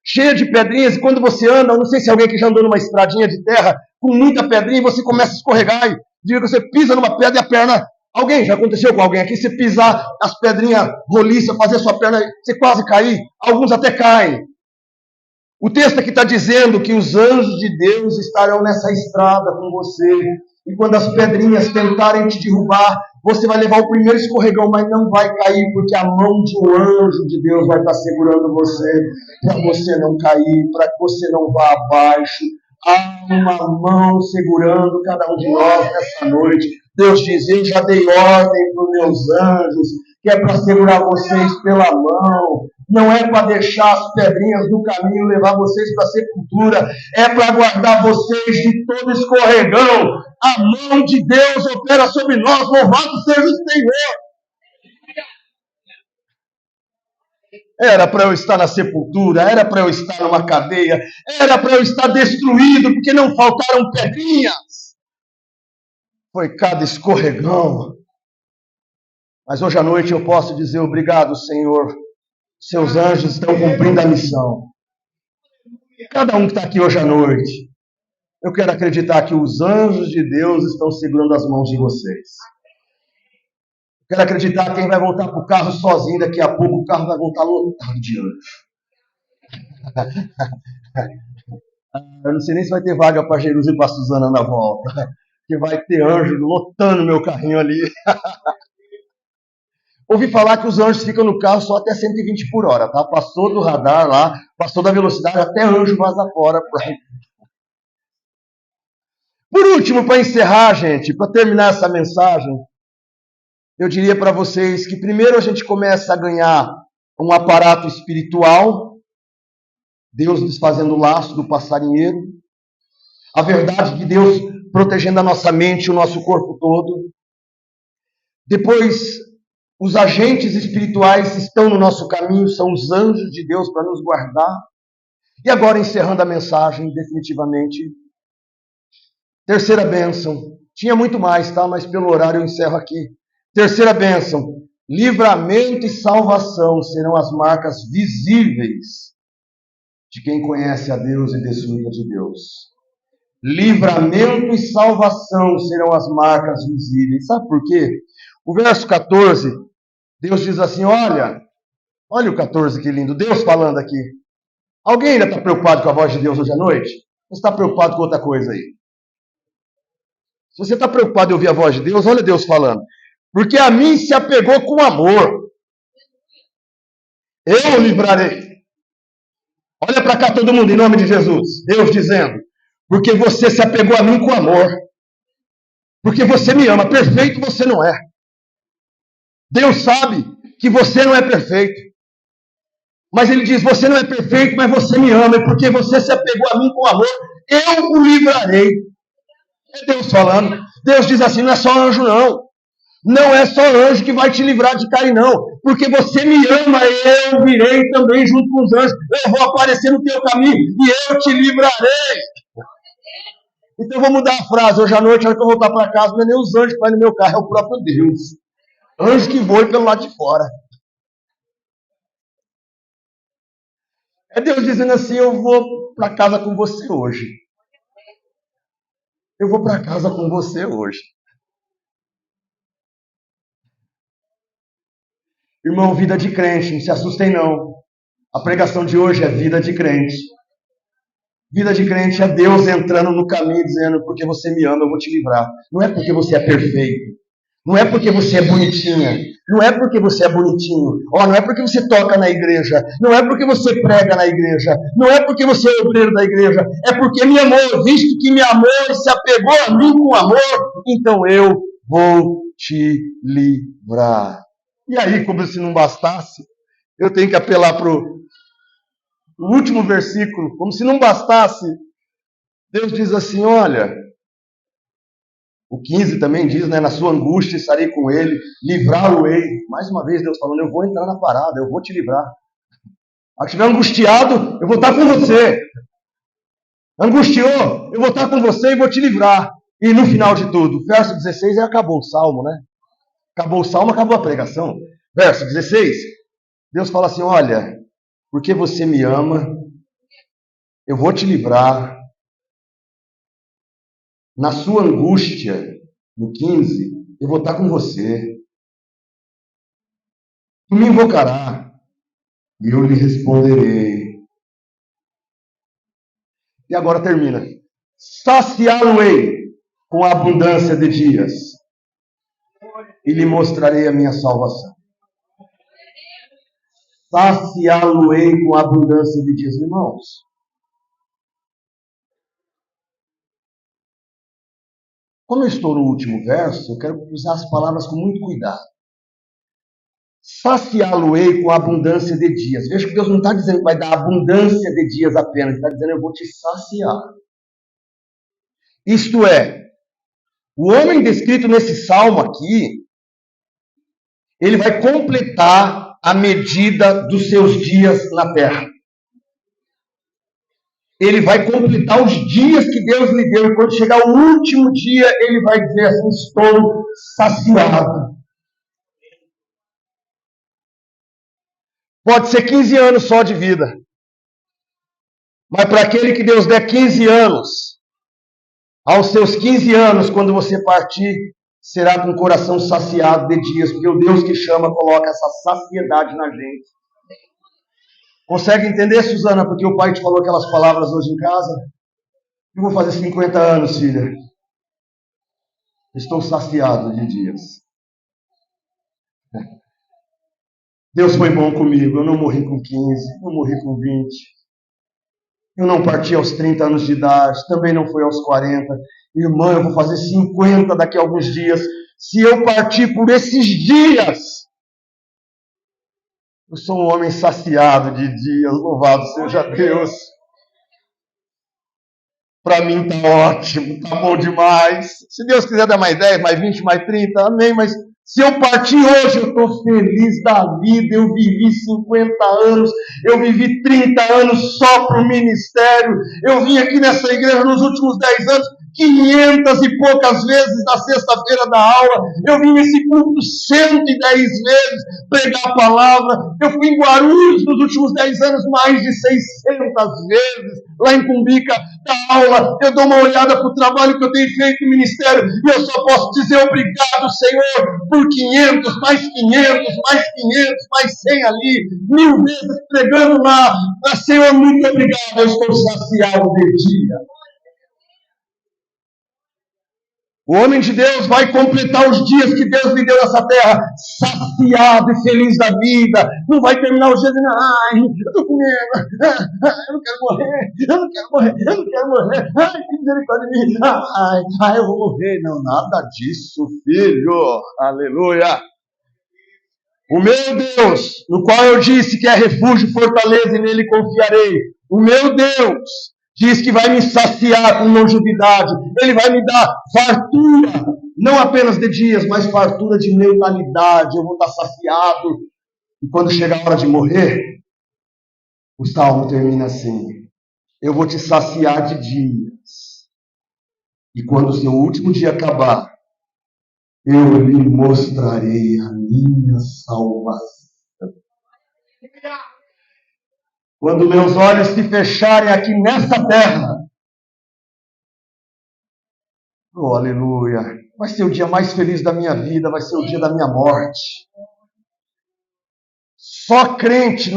cheia de pedrinhas. E quando você anda, eu não sei se alguém que já andou numa estradinha de terra, com muita pedrinha, você começa a escorregar, e diga que você pisa numa pedra e a perna... Alguém, já aconteceu com alguém aqui, você pisar as pedrinhas roliças, fazer a sua perna, você quase cair, alguns até caem. O texto aqui está dizendo que os anjos de Deus estarão nessa estrada com você, e quando as pedrinhas tentarem te derrubar, você vai levar o primeiro escorregão, mas não vai cair, porque a mão de um anjo de Deus vai estar segurando você, para você não cair, para que você não vá abaixo. Há uma mão segurando cada um de nós nessa noite. Deus diz: eu já dei ordem para os meus anjos, que é para segurar vocês pela mão. Não é para deixar as pedrinhas do caminho levar vocês para a sepultura. É para guardar vocês de todo escorregão. A mão de Deus opera sobre nós. Louvado seja o Senhor. Era para eu estar na sepultura, era para eu estar numa cadeia, era para eu estar destruído, porque não faltaram pedrinhas. Foi cada escorregão. Mas hoje à noite eu posso dizer: obrigado, Senhor. Seus anjos estão cumprindo a missão. Cada um que está aqui hoje à noite, eu quero acreditar que os anjos de Deus estão segurando as mãos de vocês. Eu quero acreditar que quem vai voltar para o carro sozinho daqui a pouco, o carro vai voltar lotado de anjos. Eu não sei nem se vai ter vaga para Jerusalém e para Suzana na volta. Que vai ter anjo lotando meu carrinho ali. Ouvi falar que os anjos ficam no carro só até 120 por hora, tá? Passou do radar lá, passou da velocidade, até anjo vaza fora. Por último, para encerrar, gente, para terminar essa mensagem, eu diria para vocês que primeiro a gente começa a ganhar um aparato espiritual, Deus desfazendo o laço do passarinheiro, a verdade de Deus protegendo a nossa mente e o nosso corpo todo. Depois, os agentes espirituais estão no nosso caminho, são os anjos de Deus para nos guardar. E agora, encerrando a mensagem, definitivamente, terceira bênção. Tinha muito mais, tá? Mas pelo horário eu encerro aqui. Terceira bênção. Livramento e salvação serão as marcas visíveis de quem conhece a Deus e desfruta de Deus. Livramento e salvação serão as marcas visíveis. Sabe por quê? O verso 14, Deus diz assim, olha o 14, que lindo, Deus falando aqui. Alguém ainda está preocupado com a voz de Deus hoje à noite? Ou está preocupado com outra coisa aí? Se você está preocupado em ouvir a voz de Deus, olha Deus falando. Porque a mim se apegou com amor. Eu o livrarei. Olha para cá todo mundo, em nome de Jesus. Deus dizendo. Porque você se apegou a mim com amor. Porque você me ama. Perfeito você não é. Deus sabe que você não é perfeito. Mas Ele diz, você não é perfeito, mas você me ama. E porque você se apegou a mim com amor, eu o livrarei. É Deus falando. Deus diz assim, não é só anjo não. Não é só anjo que vai te livrar de cair, não. Porque você me ama, eu virei também junto com os anjos. Eu vou aparecer no teu caminho e eu te livrarei. Então eu vou mudar a frase. Hoje à noite, na hora que eu voltar para casa, não é nem os anjos que vai no meu carro, é o próprio Deus. Anjo que voa pelo lado de fora. É Deus dizendo assim, eu vou para casa com você hoje. Eu vou para casa com você hoje. Irmão, vida de crente, não se assustem não. A pregação de hoje é vida de crente. Vida de crente é Deus entrando no caminho dizendo, porque você me ama, eu vou te livrar. Não é porque você é perfeito. Não é porque você é bonitinha. Não é porque você é bonitinho. Não é porque você toca na igreja. Não é porque você prega na igreja. Não é porque você é obreiro da igreja. É porque me amou, visto que me amou e se apegou a mim com amor, então eu vou te livrar. E aí, como se não bastasse, eu tenho que apelar para o último versículo. Como se não bastasse, Deus diz assim, olha, o 15 também diz, né, na sua angústia estarei com ele, livrá-lo-ei. Mais uma vez Deus falando, eu vou entrar na parada, eu vou te livrar. Se estiver angustiado, eu vou estar com você. Angustiou, eu vou estar com você e vou te livrar. E no final de tudo, verso 16, aí acabou o salmo, né? Acabou o salmo, acabou a pregação. Verso 16, Deus fala assim, olha, porque você me ama, eu vou te livrar. Na sua angústia, no 15, eu vou estar com você. Tu me invocará e eu lhe responderei. E agora termina. Saciá-lo-ei com a abundância de dias e lhe mostrarei a minha salvação. Saciá-lo-ei com a abundância de dias, irmãos. Como eu estou no último verso, eu quero usar as palavras com muito cuidado. Saciá-lo-ei com a abundância de dias. Veja que Deus não está dizendo que vai dar abundância de dias apenas. Ele está dizendo, eu vou te saciar. Isto é, o homem descrito nesse salmo aqui, ele vai completar a medida dos seus dias na terra. Ele vai completar os dias que Deus lhe deu. E quando chegar o último dia, ele vai dizer assim, estou saciado. Pode ser 15 anos só de vida. Mas para aquele que Deus der 15 anos, aos seus 15 anos, quando você partir, será com o coração saciado de dias, porque o Deus que chama coloca essa saciedade na gente. Consegue entender, Suzana, porque o pai te falou aquelas palavras hoje em casa? Eu vou fazer 50 anos, filha. Estou saciado de dias. Deus foi bom comigo. Eu não morri com 15, não morri com 20. Eu não parti aos 30 anos de idade, também não foi aos 40. Irmã, eu vou fazer 50 daqui a alguns dias. Se eu partir por esses dias, eu sou um homem saciado de dias. Louvado seja Deus. Para mim tá ótimo, tá bom demais. Se Deus quiser dar mais 10, mais 20, mais 30, amém. Mas se eu partir hoje, eu estou feliz da vida. Eu vivi 50 anos, eu vivi 30 anos só para o ministério. Eu vim aqui nessa igreja nos últimos 10 anos, 500 e poucas vezes na sexta-feira da aula. Eu vim nesse culto 110 vezes pregar a palavra. Eu fui em Guarulhos nos últimos 10 anos mais de 600 vezes. Lá em Cumbica, da aula, eu dou uma olhada para o trabalho que eu tenho feito no ministério e eu só posso dizer obrigado, Senhor, por 500, mais 500, mais 500, mais 100 ali, 1000 vezes pregando lá. Mas, Senhor, muito obrigado, eu estou saciado de dia. O homem de Deus vai completar os dias que Deus lhe deu nessa terra, saciado e feliz da vida. Não vai terminar os dias dizendo, ai, eu estou com medo, eu não quero morrer, eu não quero morrer, eu não quero morrer, ai, que misericórdia de mim, ai, eu vou morrer. Não, nada disso, filho, aleluia. O meu Deus, no qual eu disse que é refúgio, fortaleza e nele confiarei. O meu Deus diz que vai me saciar com longevidade. Ele vai me dar fartura, não apenas de dias, mas fartura de mentalidade. Eu vou estar saciado. E quando chegar a hora de morrer, o salmo termina assim: eu vou te saciar de dias. E quando o seu último dia acabar, eu lhe mostrarei a minha salvação. Quando meus olhos se fecharem aqui nessa terra, oh, aleluia, vai ser o dia mais feliz da minha vida, vai ser o dia da minha morte. Só crente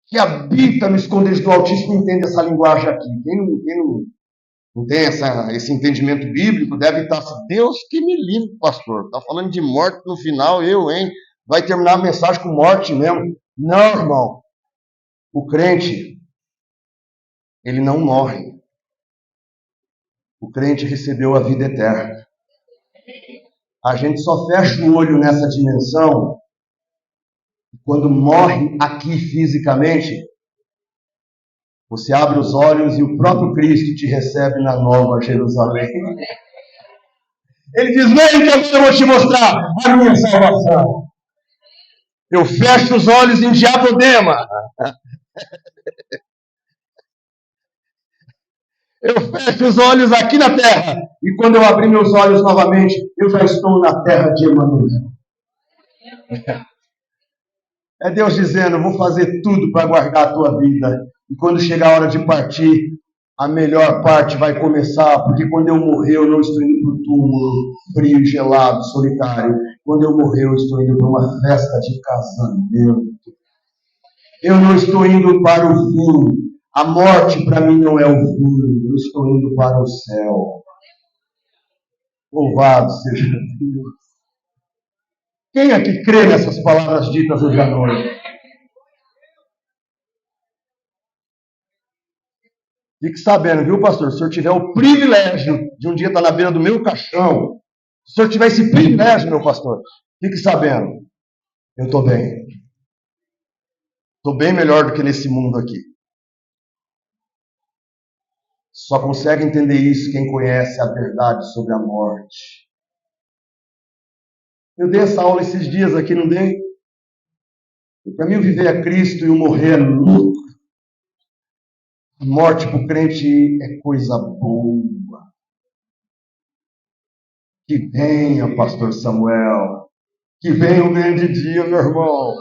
que habita no esconderijo do Altíssimo entende essa linguagem aqui. Quem não tem esse entendimento bíblico deve estar assim, Deus que me livre, pastor. Está falando de morte no final, hein? Vai terminar a mensagem com morte mesmo. Não, irmão. O crente, ele não morre. O crente recebeu a vida eterna. A gente só fecha o olho nessa dimensão quando morre aqui fisicamente. Você abre os olhos e o próprio Cristo te recebe na Nova Jerusalém. Ele diz, vem que agora eu vou te mostrar a minha salvação. Eu fecho os olhos em diadema. Eu fecho os olhos aqui na terra. E quando eu abrir meus olhos novamente, eu já estou na terra de Emanuel. É Deus dizendo, eu vou fazer tudo para guardar a tua vida. E quando chegar a hora de partir, a melhor parte vai começar, porque quando eu morrer, eu não estou indo para o túmulo frio, gelado, solitário. Quando eu morrer, eu estou indo para uma festa de casamento. Eu não estou indo para o fim. A morte para mim não é o fim. Eu estou indo para o céu. Louvado seja Deus. Quem aqui crê nessas palavras ditas hoje à noite? Fique sabendo, viu, pastor? Se o senhor tiver o privilégio de um dia estar na beira do meu caixão, se o senhor tiver esse privilégio, meu pastor, fique sabendo, eu estou bem. Estou bem melhor do que nesse mundo aqui. Só consegue entender isso quem conhece a verdade sobre a morte. Eu dei essa aula esses dias aqui, não dei? Para mim, o viver é Cristo e o morrer é lucro. A morte para o crente é coisa boa. Que venha, pastor Samuel. Que venha o grande dia, meu irmão.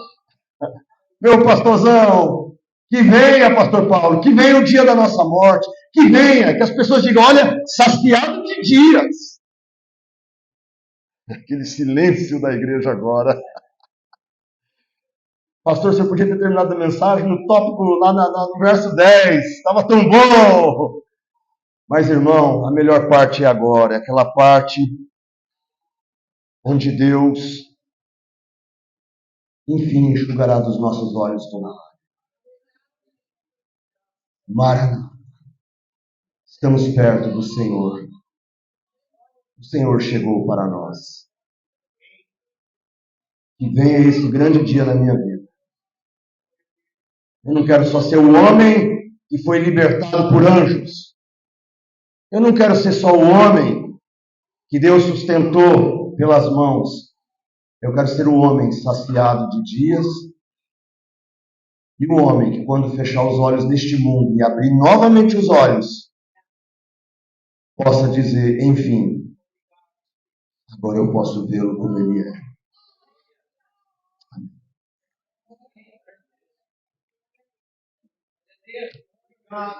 Meu pastorzão. Que venha, pastor Paulo, que venha o dia da nossa morte, que venha, que as pessoas digam, olha, saciado de dias. Aquele silêncio da igreja agora. Pastor, você podia ter terminado a mensagem no tópico, lá no verso 10, estava tão bom. Mas, irmão, a melhor parte é agora, é aquela parte onde Deus, enfim, enxugará dos nossos olhos toda lágrima. Maranata, estamos perto do Senhor. O Senhor chegou para nós. Que venha esse grande dia na minha vida. Eu não quero só ser o homem que foi libertado por anjos. Eu não quero ser só o homem que Deus sustentou pelas mãos. Eu quero ser o homem saciado de dias e o homem que, quando fechar os olhos neste mundo e abrir novamente os olhos, possa dizer, enfim, agora eu posso vê-lo como ele é. Amém.